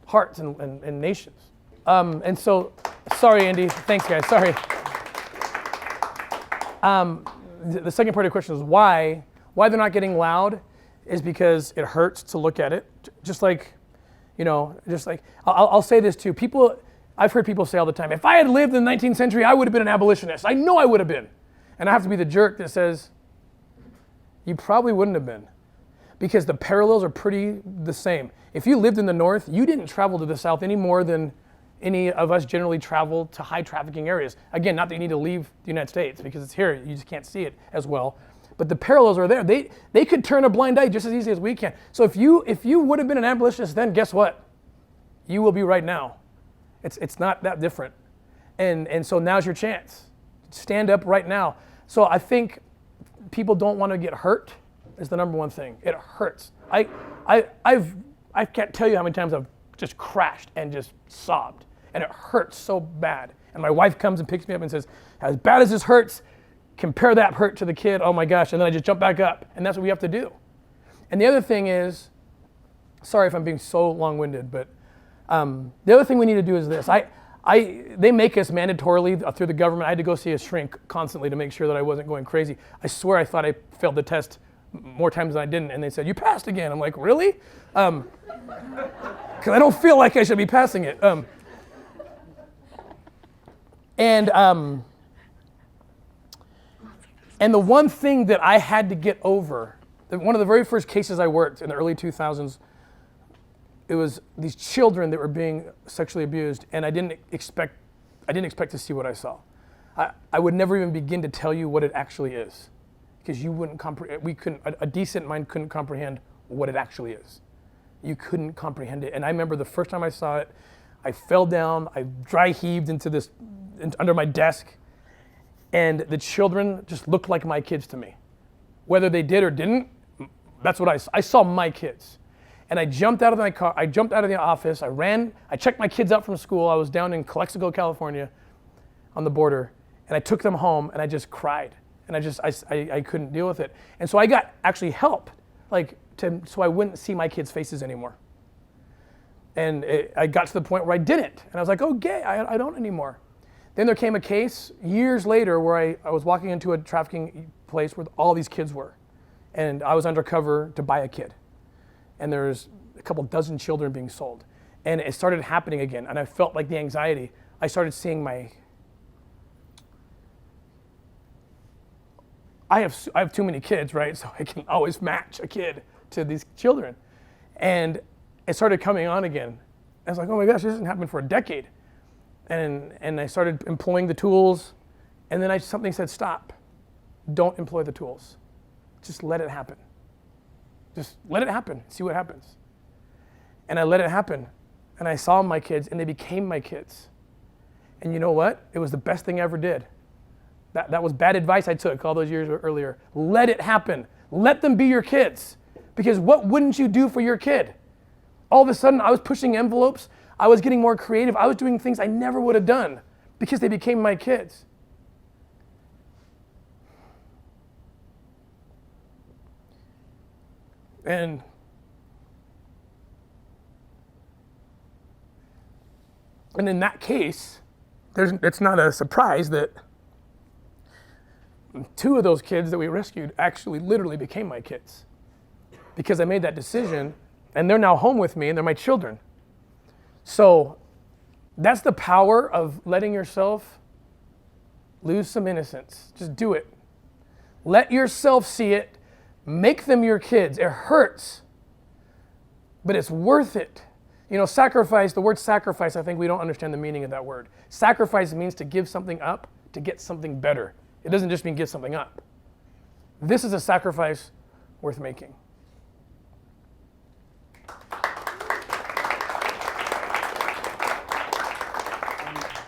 hearts and nations. And so, sorry, Andy. Thanks, guys. Sorry. The second part of the question is why they're not getting loud is because it hurts to look at it. Just like, I'll say this too. I've heard people say all the time, if I had lived in the 19th century, I would have been an abolitionist. I know I would have been. And I have to be the jerk that says, you probably wouldn't have been, because the parallels are pretty the same. If you lived in the North, you didn't travel to the South any more than any of us generally travel to high trafficking areas. Again, not that you need to leave the United States because it's here, you just can't see it as well. But the parallels are there. They could turn a blind eye just as easy as we can. So if you would have been an abolitionist then, guess what? You will be right now. It's not that different. And so now's your chance. Stand up right now. So I think people don't want to get hurt is the number one thing. It hurts. I can't tell you how many times I've just crashed and just sobbed. And it hurts so bad. And my wife comes and picks me up and says, as bad as this hurts, compare that hurt to the kid. Oh my gosh. And then I just jump back up. And that's what we have to do. And the other thing is, sorry if I'm being so long-winded, but the other thing we need to do is this. They make us mandatorily through the government. I had to go see a shrink constantly to make sure that I wasn't going crazy. I swear I thought I failed the test more times than I didn't, and they said, you passed again. I'm like, really? Because I don't feel like I should be passing it. And the one thing that I had to get over, one of the very first cases I worked in the early 2000s, it was these children that were being sexually abused, and I didn't expect to see what I saw. I would never even begin to tell you what it actually is, because you wouldn't comprehend. A decent mind couldn't comprehend what it actually is. You couldn't comprehend it. And I remember the first time I saw it, I fell down, I dry heaved under my desk, and the children just looked like my kids to me. Whether they did or didn't, that's what I saw. I saw my kids. And I jumped out of my car, I jumped out of the office, I ran, I checked my kids out from school. I was down in Calexico, California on the border, and I took them home and I just cried. And I couldn't deal with it. And so I got actually help, so I wouldn't see my kids' faces anymore. And I got to the point where I didn't. And I was like, oh, gay, I don't anymore. Then there came a case years later where I was walking into a trafficking place where all these kids were. And I was undercover to buy a kid. And there's a couple dozen children being sold. And it started happening again. And I felt like the anxiety. I started seeing I have too many kids, right? So I can always match a kid to these children. And it started coming on again. I was like, oh my gosh, this hasn't happened for a decade. And I started employing the tools. And then something said, stop. Don't employ the tools. Just let it happen. Just let it happen, see what happens. And I let it happen. And I saw my kids, and they became my kids. And you know what? It was the best thing I ever did. That was bad advice I took all those years earlier. Let it happen. Let them be your kids. Because what wouldn't you do for your kid? All of a sudden, I was pushing envelopes. I was getting more creative. I was doing things I never would have done because they became my kids. And in that case, it's not a surprise that 2 of those kids that we rescued actually literally became my kids because I made that decision, and they're now home with me, and they're my children. So that's the power of letting yourself lose some innocence. Just do it. Let yourself see it. Make them your kids. It hurts, but it's worth it. You know, sacrifice, the word sacrifice, I think we don't understand the meaning of that word. Sacrifice means to give something up to get something better. It doesn't just mean give something up. This is a sacrifice worth making.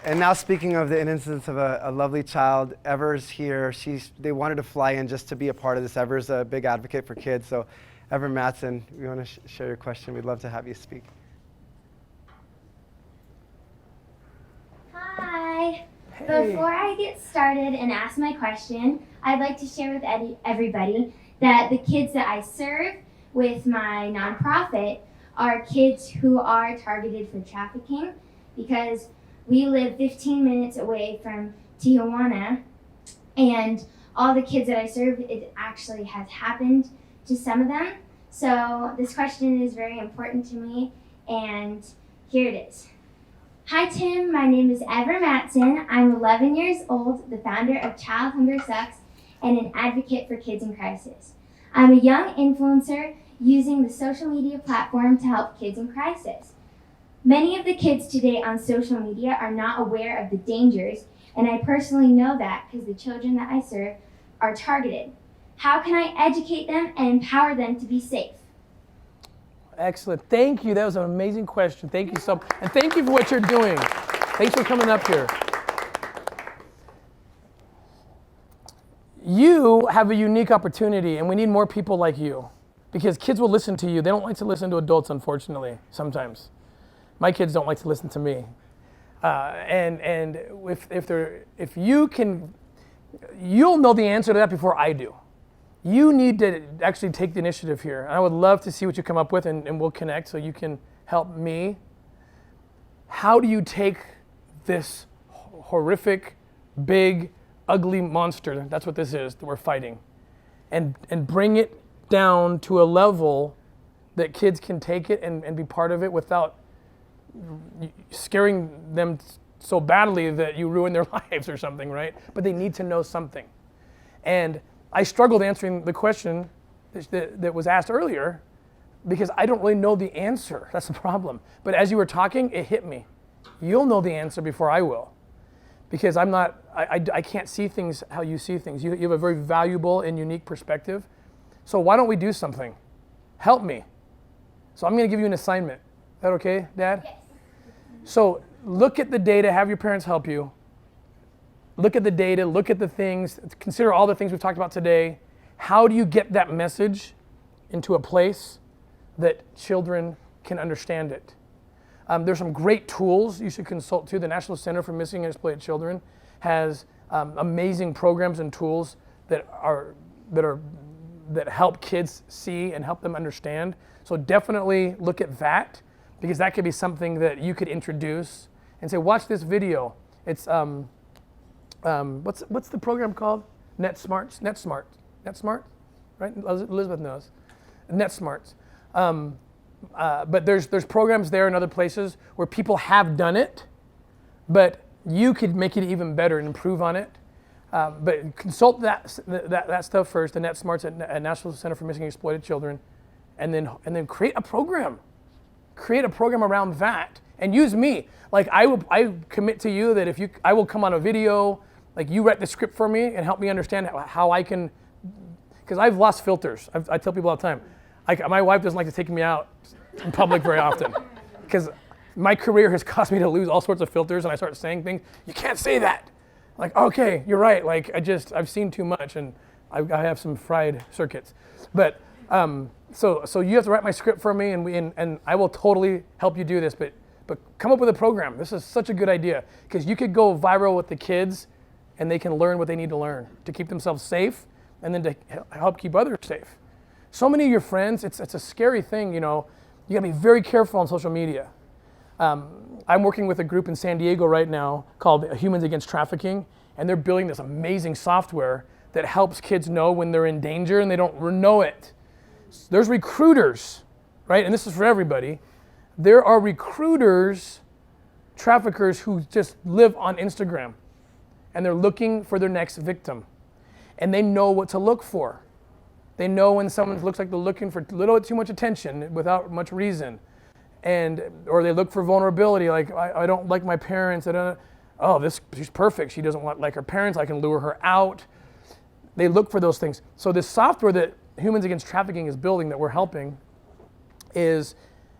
And now speaking of the innocence of a lovely child, Ever's here. They wanted to fly in just to be a part of this. Ever's a big advocate for kids. So Ever Matson, we want to share your question. We'd love to have you speak. Hi. Hey. Before I get started and ask my question, I'd like to share with everybody that the kids that I serve with my nonprofit are kids who are targeted for trafficking because we live 15 minutes away from Tijuana, and all the kids that I serve, it actually has happened to some of them. So this question is very important to me, and here it is. Hi Tim, my name is Ever Matson. I'm 11 years old, the founder of Child Hunger Sucks, and an advocate for kids in crisis. I'm a young influencer using the social media platform to help kids in crisis. Many of the kids today on social media are not aware of the dangers, and I personally know that because the children that I serve are targeted. How can I educate them and empower them to be safe? Excellent. Thank you. That was an amazing question. Thank you so much. And thank you for what you're doing. Thanks for coming up here. You have a unique opportunity, and we need more people like you. Because kids will listen to you. They don't like to listen to adults, unfortunately, sometimes. My kids don't like to listen to me. And if you can, you'll know the answer to that before I do. You need to actually take the initiative here. And I would love to see what you come up with, and we'll connect so you can help me. How do you take this horrific, big, ugly monster, that's what this is that we're fighting, and bring it down to a level that kids can take it and be part of it without scaring them so badly that you ruin their lives or something, right? But they need to know something. And I struggled answering the question that was asked earlier because I don't really know the answer. That's the problem. But as you were talking, it hit me. You'll know the answer before I will. Because I can't see things how you see things. You have a very valuable and unique perspective. So why don't we do something? Help me. So I'm going to give you an assignment. Is that okay, Dad? Yes. So look at the data, have your parents help you. Look at the data, look at the things, consider all the things we've talked about today. How do you get that message into a place that children can understand it? There's some great tools you should consult too. The National Center for Missing and Exploited Children has amazing programs and tools that help kids see and help them understand. So definitely look at that, because that could be something that you could introduce and say, watch this video. It's what's the program called? NetSmart, right? Elizabeth knows. NetSmart. But there's programs there and other places where people have done it, but you could make it even better and improve on it. But consult that stuff first, the NetSmarts at National Center for Missing and Exploited Children, and then create a program. Create a program around that, and use me. Like I commit to you that I will come on a video, like you write the script for me and help me understand how I can, because I've lost filters. I tell people all the time. My wife doesn't like to take me out in public very often, because my career has caused me to lose all sorts of filters, and I start saying things, you can't say that. Like, okay, you're right. Like I've seen too much, and I have some fried circuits. But so you have to write my script for me, and I will totally help you do this. But come up with a program. This is such a good idea, because you could go viral with the kids, and they can learn what they need to learn to keep themselves safe, and then to help keep others safe. So many of your friends, it's a scary thing. You gotta be very careful on social media. I'm working with a group in San Diego right now called Humans Against Trafficking, and they're building this amazing software that helps kids know when they're in danger and they don't know it. There's recruiters, right? And this is for everybody. There are recruiters, traffickers who just live on Instagram, and they're looking for their next victim, and they know what to look for. They know when someone looks like they're looking for a little bit too much attention without much reason. Or they look for vulnerability, like, I don't like my parents. She's perfect. She doesn't like her parents. I can lure her out. They look for those things. So this software that Humans Against Trafficking is building that we're helping it's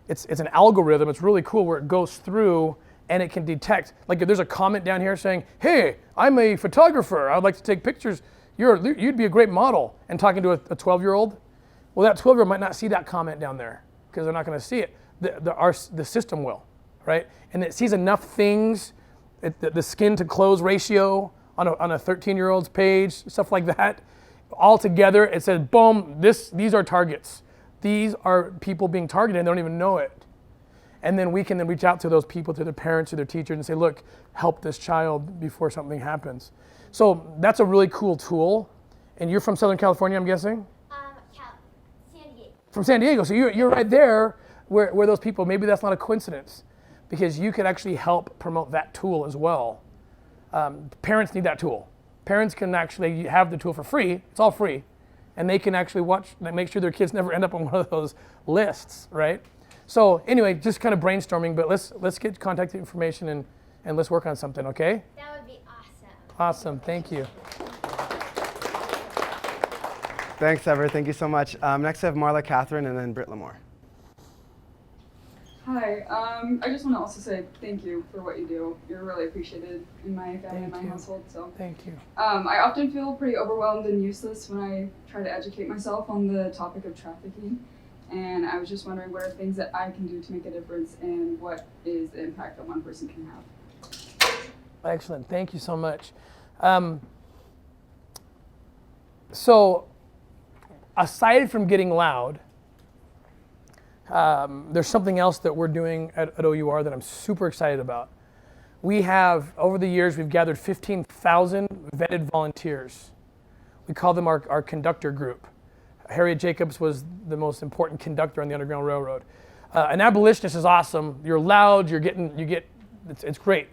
an algorithm. It's really cool, where it goes through and it can detect, like if there's a comment down here saying, hey, I'm a photographer. I'd like to take pictures. You'd be a great model. And talking to a 12-year-old, well, that 12-year-old might not see that comment down there because they're not going to see it. The system will, right? And it sees enough things, the skin to clothes ratio on a 13-year-old's page, stuff like that. All together, it says, boom, these are targets. These are people being targeted and they don't even know it. And then we can then reach out to those people, to their parents, to their teachers, and say, look, help this child before something happens. So that's a really cool tool. And you're from Southern California, I'm guessing? San Diego. From San Diego, so you're right there where those people, maybe that's not a coincidence, because you could actually help promote that tool as well. Parents need that tool. Parents can actually have the tool for free. It's all free. And they can actually make sure their kids never end up on one of those lists, right? So anyway, just kind of brainstorming, but let's get contact information and let's work on something, okay? That would be awesome. Awesome, thank you. Thanks, Ever. Thank you so much. Next I have Marla Catherine and then Britt Lamore. Hi, I just want to also say thank you for what you do. You're really appreciated in my family and my household. So Thank you. I often feel pretty overwhelmed and useless when I try to educate myself on the topic of trafficking. And I was just wondering what are things that I can do to make a difference and what is the impact that one person can have. Excellent. Thank you so much. So aside from getting loud, there's something else that we're doing at O.U.R. that I'm super excited about. We have, over the years, we've gathered 15,000 vetted volunteers. We call them our conductor group. Harriet Jacobs was the most important conductor on the Underground Railroad. An abolitionist is awesome. You're loud, it's great.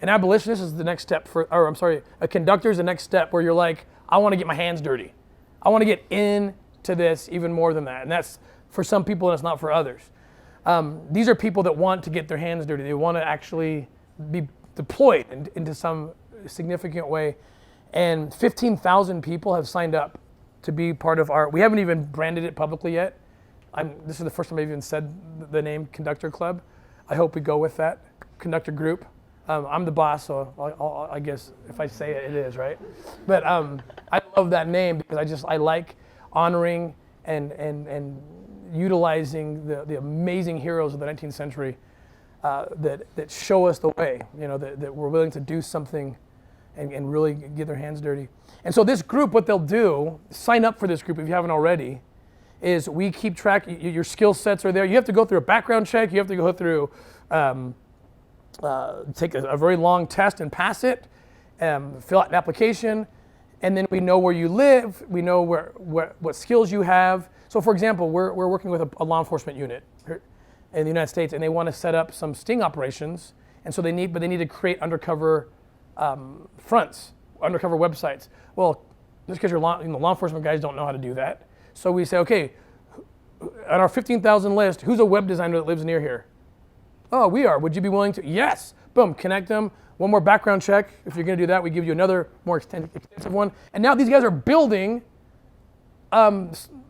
An abolitionist is the next step a conductor is the next step where you're like, I want to get my hands dirty. I want to get into this even more than that. And that's for some people and it's not for others. These are people that want to get their hands dirty. They want to actually be deployed into some significant way. And 15,000 people have signed up to be part of we haven't even branded it publicly yet. This is the first time I've even said the name Conductor Club. I hope we go with that, Conductor Group. I'm the boss, so I guess if I say it, it is, right? But I love that name because I like honoring and utilizing the amazing heroes of the 19th century that show us the way, that we're willing to do something and really get their hands dirty. And so this group, what they'll do, sign up for this group if you haven't already, is we keep track, your skill sets are there. You have to go through a background check, you have to go through, take a very long test and pass it, fill out an application, and then we know where you live, we know what skills you have. So for example, we're working with a law enforcement unit here in the United States, and they want to set up some sting operations, and so they need to create undercover fronts, undercover websites. Well, just because law enforcement guys don't know how to do that. So we say, okay, on our 15,000 list, who's a web designer that lives near here? Oh, we are. Would you be willing to? Yes. Boom, connect them. One more background check. If you're going to do that, we give you another more extensive one. And now these guys are building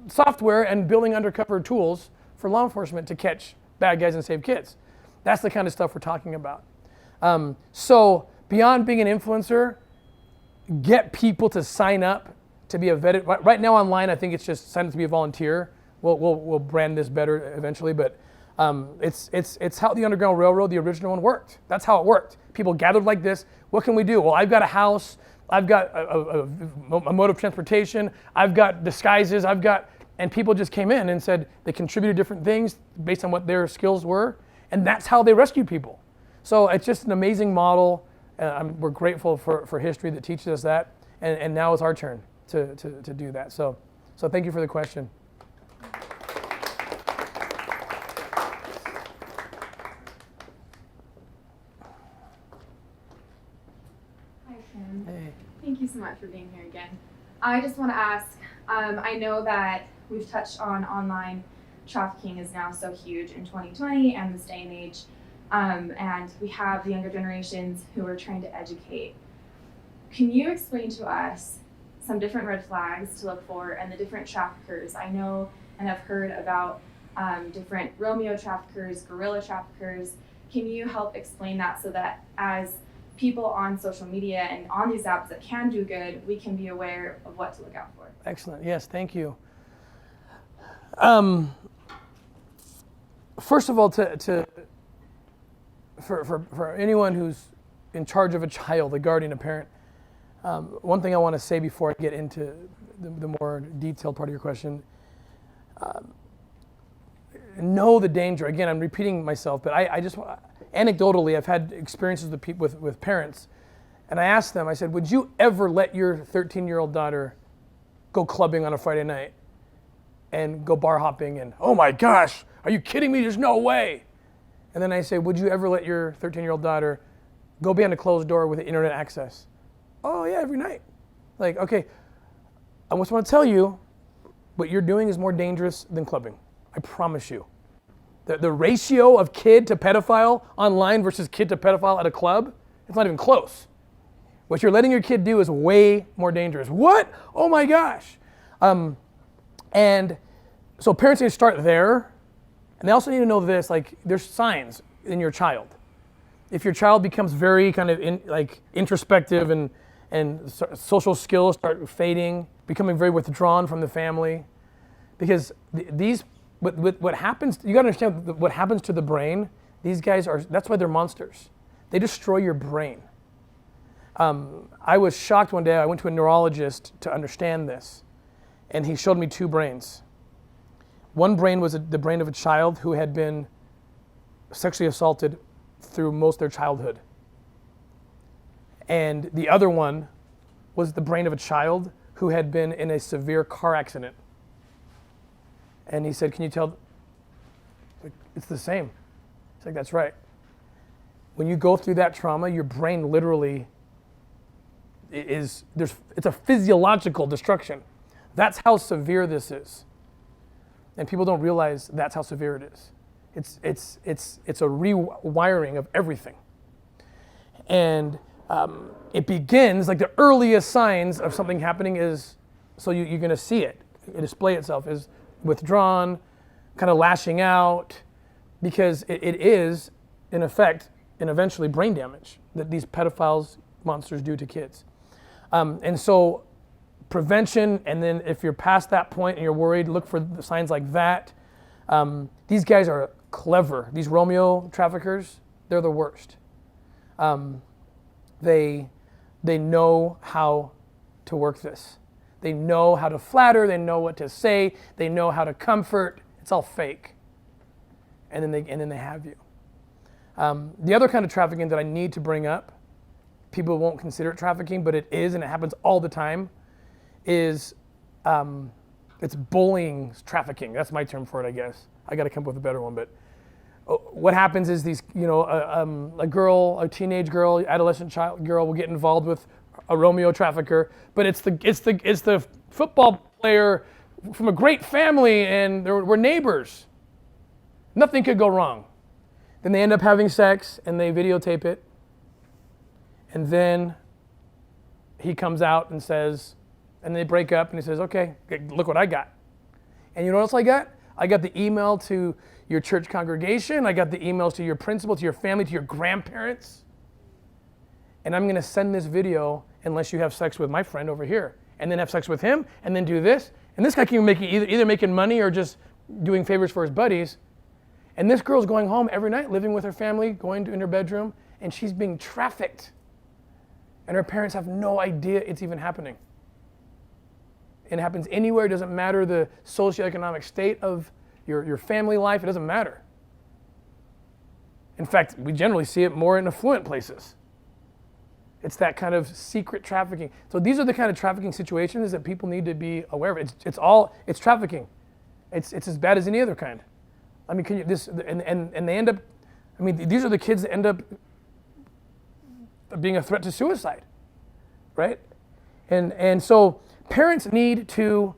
software and building undercover tools for law enforcement to catch bad guys and save kids. That's the kind of stuff we're talking about. So beyond being an influencer, get people to sign up to be a vetted. Right now online, I think it's just sign up to be a volunteer. We'll brand this better eventually, but it's how the Underground Railroad, the original one, worked. That's how it worked. People gathered like this. What can we do? Well, I've got a house. I've got a mode of transportation. I've got disguises. And people just came in and said they contributed different things based on what their skills were, and that's how they rescued people. So it's just an amazing model. We're grateful for history that teaches us that, and now it's our turn to do that. So thank you for the question. Hi, Tim. Hey. Thank you so much for being here again. I just want to ask, I know that we've touched on online trafficking is now so huge in 2020 and this day and age, and we have the younger generations who are trying to educate. Can you explain to us some different red flags to look for and the different traffickers? I know and have heard about different Romeo traffickers, guerrilla traffickers. Can you help explain that so that as people on social media and on these apps that can do good, we can be aware of what to look out for? Excellent. Yes, thank you. First of all, for anyone who's in charge of a child, a guardian, a parent, one thing I want to say before I get into the more detailed part of your question, know the danger. Again, I'm repeating myself, but I just anecdotally, I've had experiences with parents, and I asked them, I said, would you ever let your 13-year-old daughter go clubbing on a Friday night and go bar hopping and, oh my gosh, are you kidding me? There's no way. And then I say, would you ever let your 13-year-old daughter go behind a closed door with internet access? Oh yeah, every night. Like, okay, I just want to tell you, what you're doing is more dangerous than clubbing. I promise you. The ratio of kid to pedophile online versus kid to pedophile at a club, it's not even close. What you're letting your kid do is way more dangerous. What? Oh my gosh. And so parents need to start there. And they also need to know this, like there's signs in your child. If your child becomes very kind of introspective and social skills start fading, becoming very withdrawn from the family, because what happens, you gotta understand what happens to the brain. These guys that's why they're monsters. They destroy your brain. I was shocked one day, I went to a neurologist to understand this, and he showed me two brains. One brain was the brain of a child who had been sexually assaulted through most of their childhood. And the other one was the brain of a child who had been in a severe car accident. And he said, can you tell? It's the same. It's like, that's right. When you go through that trauma, your brain literally it's a physiological destruction. That's how severe this is. And people don't realize that's how severe it is. It's a rewiring of everything. And it begins, like the earliest signs of something happening is, so you're gonna see it display itself, is withdrawn, kind of lashing out, because it is, in effect, and eventually brain damage that these pedophiles, monsters do to kids. And so prevention, and then if you're past that point and you're worried, look for the signs like that. These guys are clever. These Romeo traffickers, they're the worst. They know how to work this. They know how to flatter, they know what to say, they know how to comfort. It's all fake. And then they have you. The other kind of trafficking that I need to bring up, people won't consider it trafficking, but it is, and it happens all the time, is it's bullying trafficking. That's my term for it, I guess. I got to come up with a better one, but what happens is these, a teenage girl, adolescent girl will get involved with a Romeo trafficker, but it's the football player from a great family, and we're neighbors. Nothing could go wrong. Then they end up having sex, and they videotape it, and then he comes out and says, and they break up, and he says, okay, look what I got. And you know what else I got? I got the email to your church congregation, I got the emails to your principal, to your family, to your grandparents, and I'm gonna send this video unless you have sex with my friend over here, and then have sex with him, and then do this. And this guy can be either making money or just doing favors for his buddies. And this girl's going home every night, living with her family, going in her bedroom, and she's being trafficked. And her parents have no idea it's even happening. It happens anywhere. It doesn't matter the socioeconomic state of your family life. It doesn't matter. In fact, we generally see it more in affluent places. It's that kind of secret trafficking. So these are the kind of trafficking situations that people need to be aware of. It's trafficking. It's as bad as any other kind. I mean, and they end up, I mean, these are the kids that end up being a threat to suicide, right? And so parents need to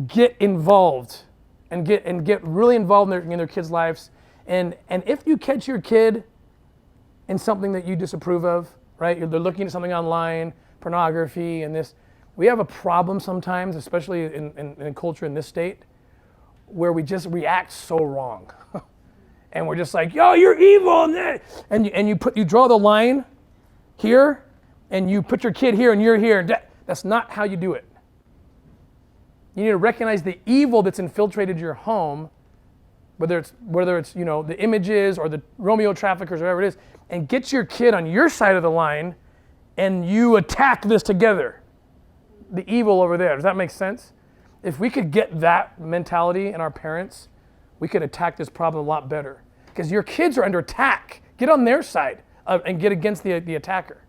get involved and get really involved in their kids' lives. And if you catch your kid in something that you disapprove of, right? They're looking at something online, pornography, and this. We have a problem sometimes, especially in culture in this state, where we just react so wrong. And we're just like, yo, you're evil, and you draw the line here, and you put your kid here, and you're here. That's not how you do it. You need to recognize the evil that's infiltrated your home, whether it's the images or the Romeo traffickers, or whatever it is, and get your kid on your side of the line, and you attack this together. The evil over there. Does that make sense? If we could get that mentality in our parents, we could attack this problem a lot better. Because your kids are under attack. Get on their side and get against the attacker.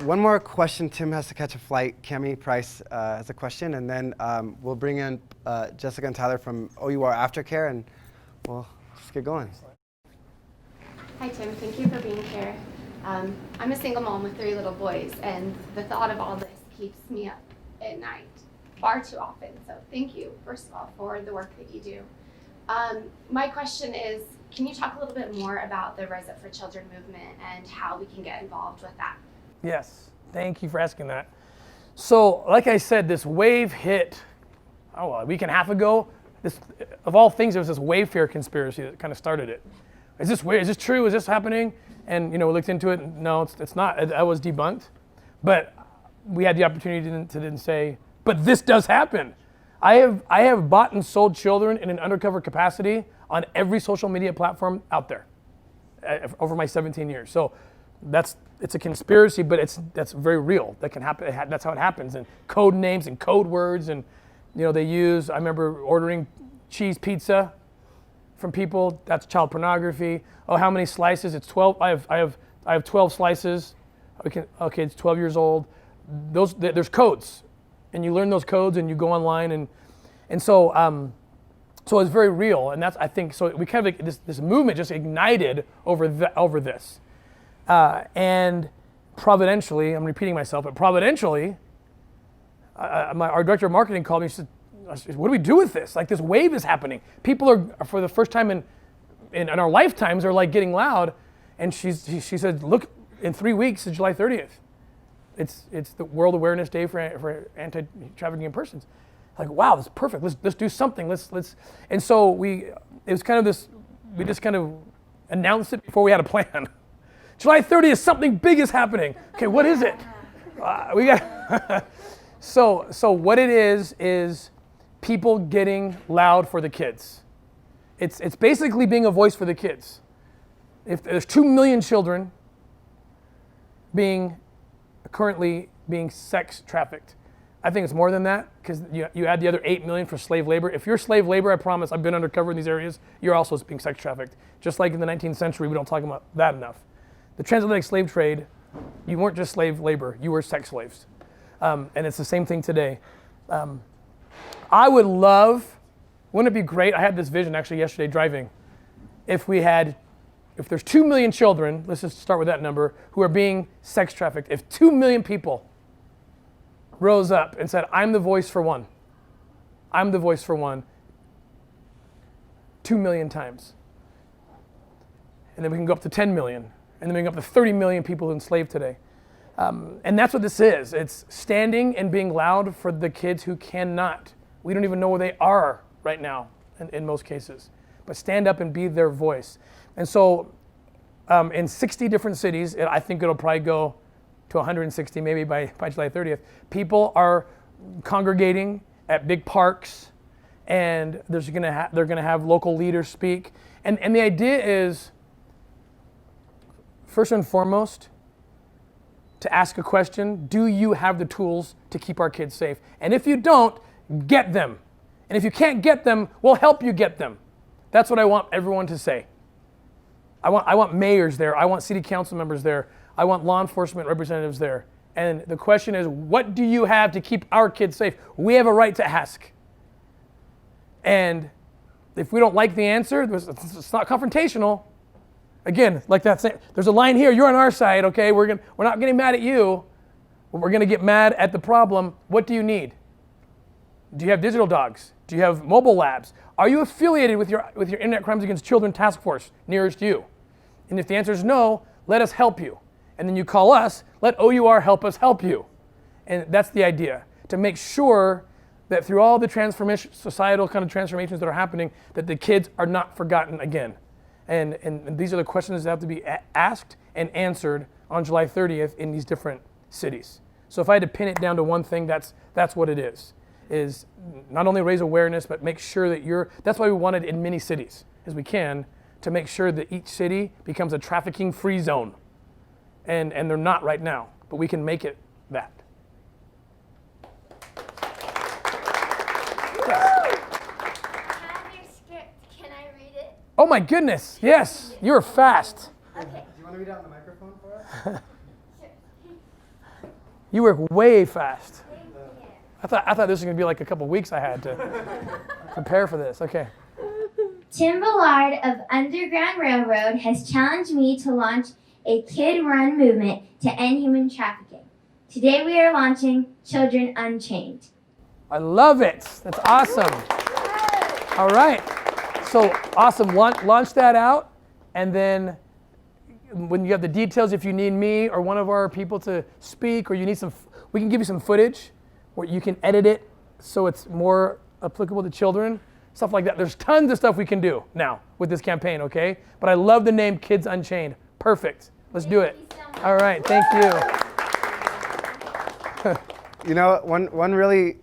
One more question. Tim has to catch a flight. Cami Price has a question, and then we'll bring in Jessica and Tyler from O.U.R. Aftercare, and we'll just get going. Hi, Tim. Thank you for being here. I'm a single mom with 3 little boys, and the thought of all this keeps me up at night far too often. So thank you, first of all, for the work that you do. My question is, can you talk a little bit more about the Rise Up for Children movement and how we can get involved with that? Yes, thank you for asking that. So, like I said, this wave hit, a week and a half ago. This, of all things, there was this Wayfair conspiracy that kind of started it. Is this weird? Is this true? Is this happening? And we looked into it. No, it's not. That was debunked. But we had the opportunity to then say, but this does happen. I have bought and sold children in an undercover capacity on every social media platform out there over my 17 years. So it's a conspiracy, but that's very real. That can happen. That's how it happens. And code names and code words, and they use. I remember ordering cheese pizza from people. That's child pornography. Oh, how many slices? It's 12. I have 12 slices. Okay, it's 12 years old. There's codes, and you learn those codes, and you go online, and so it's very real. And that's, I think, so we kind of this movement just ignited over this. And providentially, I'm repeating myself, but providentially, our director of marketing called me and said, what do we do with this? Like, this wave is happening. People are, for the first time in our lifetimes, are like getting loud. And she said, look, in 3 weeks, it's July 30th. It's the World Awareness Day for anti-trafficking in persons. Like, wow, that's perfect. Let's do something. Let's. And so it was kind of this. We just kind of announced it before we had a plan. July 30th, something big is happening. Okay, what is it? We got. So what it is people getting loud for the kids. It's basically being a voice for the kids. If there's 2 million children currently being sex trafficked, I think it's more than that, because you add the other 8 million for slave labor. If you're slave labor, I promise, I've been undercover in these areas, you're also being sex trafficked. Just like in the 19th century, we don't talk about that enough. The transatlantic slave trade, you weren't just slave labor, you were sex slaves. And it's the same thing today. I would love, wouldn't it be great? I had this vision actually yesterday driving. If there's 2 million children, let's just start with that number, who are being sex trafficked. If 2 million people rose up and said, I'm the voice for one. I'm the voice for one. 2 million times. And then we can go up to 10 million. And then we can go up to 30 million people enslaved today. And that's what this is. It's standing and being loud for the kids who cannot. We don't even know where they are right now in most cases. But stand up and be their voice. And so in 60 different cities, I think it'll probably go to 160 maybe by July 30th. People are congregating at big parks, and they're gonna have local leaders speak. And the idea is, first and foremost, to ask a question: do you have the tools to keep our kids safe? And if you don't, get them. And if you can't get them, we'll help you get them. That's what I want everyone to say. I want mayors there. I want city council members there. I want law enforcement representatives there. And the question is, what do you have to keep our kids safe? We have a right to ask. And if we don't like the answer, it's not confrontational. Again, like that, there's a line here, you're on our side, okay? We're not getting mad at you. We're gonna get mad at the problem. What do you need? Do you have digital dogs? Do you have mobile labs? Are you affiliated with your Internet Crimes Against Children task force nearest you? And if the answer is no, let us help you. And then you call us, let O.U.R. help us help you. And that's the idea, to make sure that through all the societal kind of transformations that are happening, that the kids are not forgotten again. And these are the questions that have to be asked and answered on July 30th in these different cities. So if I had to pin it down to one thing, that's what it is not only raise awareness, but make sure that that's why we want it in many cities as we can, to make sure that each city becomes a trafficking-free zone. And they're not right now, but we can make it that. I have your script. Can I read it? Oh my goodness, yes, you're fast. Okay. Do you want to read it on the microphone for us? You were way fast. Thank you. I thought this was going to be like a couple weeks I had to prepare for this. Okay. Tim Ballard of Underground Railroad has challenged me to launch a kid-run movement to end human trafficking. Today we are launching Children Unchained. I love it. That's awesome. All right. So awesome. Launch that out, and then when you have the details, if you need me or one of our people to speak, or you need We can give you some footage where you can edit it so it's more applicable to children, stuff like that. There's tons of stuff we can do now with this campaign, okay? But I love the name Kids Unchained. Perfect. Let's do it. All right, thank you. You know, one really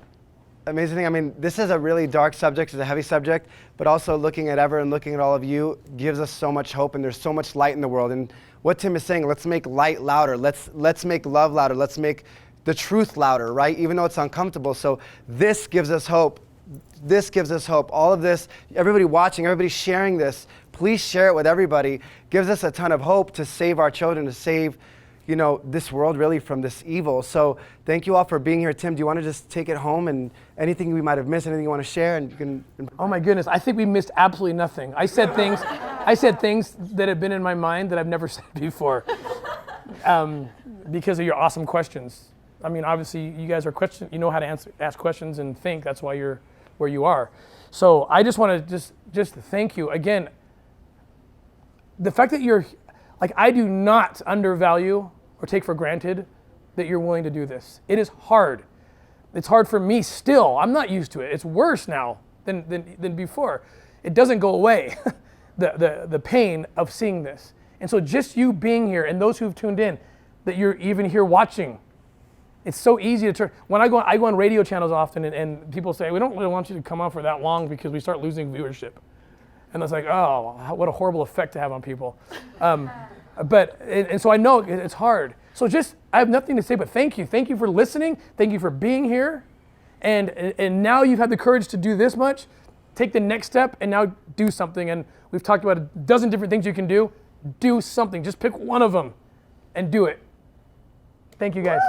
amazing thing, I mean, this is a really dark subject, it's a heavy subject, but also looking at Ever and looking at all of you gives us so much hope, and there's so much light in the world. And what Tim is saying, let's make light louder, let's make love louder, let's make the truth louder, right? Even though it's uncomfortable. So this gives us hope. This gives us hope. All of this, everybody watching, everybody sharing this, please share it with everybody. Gives us a ton of hope to save our children, to save, you know, this world really from this evil. So thank you all for being here. Tim, do you want to just take it home and anything we might have missed, anything you want to share? And you can. Oh my goodness, I think we missed absolutely nothing. I said things that have been in my mind that I've never said before because of your awesome questions. I mean, obviously you guys are you know how to ask questions and think. That's why you're where you are. So I just want to just thank you again. The fact that you're, like, I do not undervalue or take for granted that you're willing to do this. It is hard. It's hard for me still. I'm not used to it. It's worse now than before. It doesn't go away, the pain of seeing this. And so just you being here and those who've tuned in, that you're even here watching, it's so easy to turn. When I go on radio channels often and people say, we don't really want you to come on for that long because we start losing viewership. And it's like, oh, what a horrible effect to have on people. And so I know it's hard. So just, I have nothing to say but thank you. Thank you for listening. Thank you for being here. And now you've had the courage to do this much. Take the next step and now do something. And we've talked about a dozen different things you can do. Do something. Just pick one of them and do it. Thank you guys.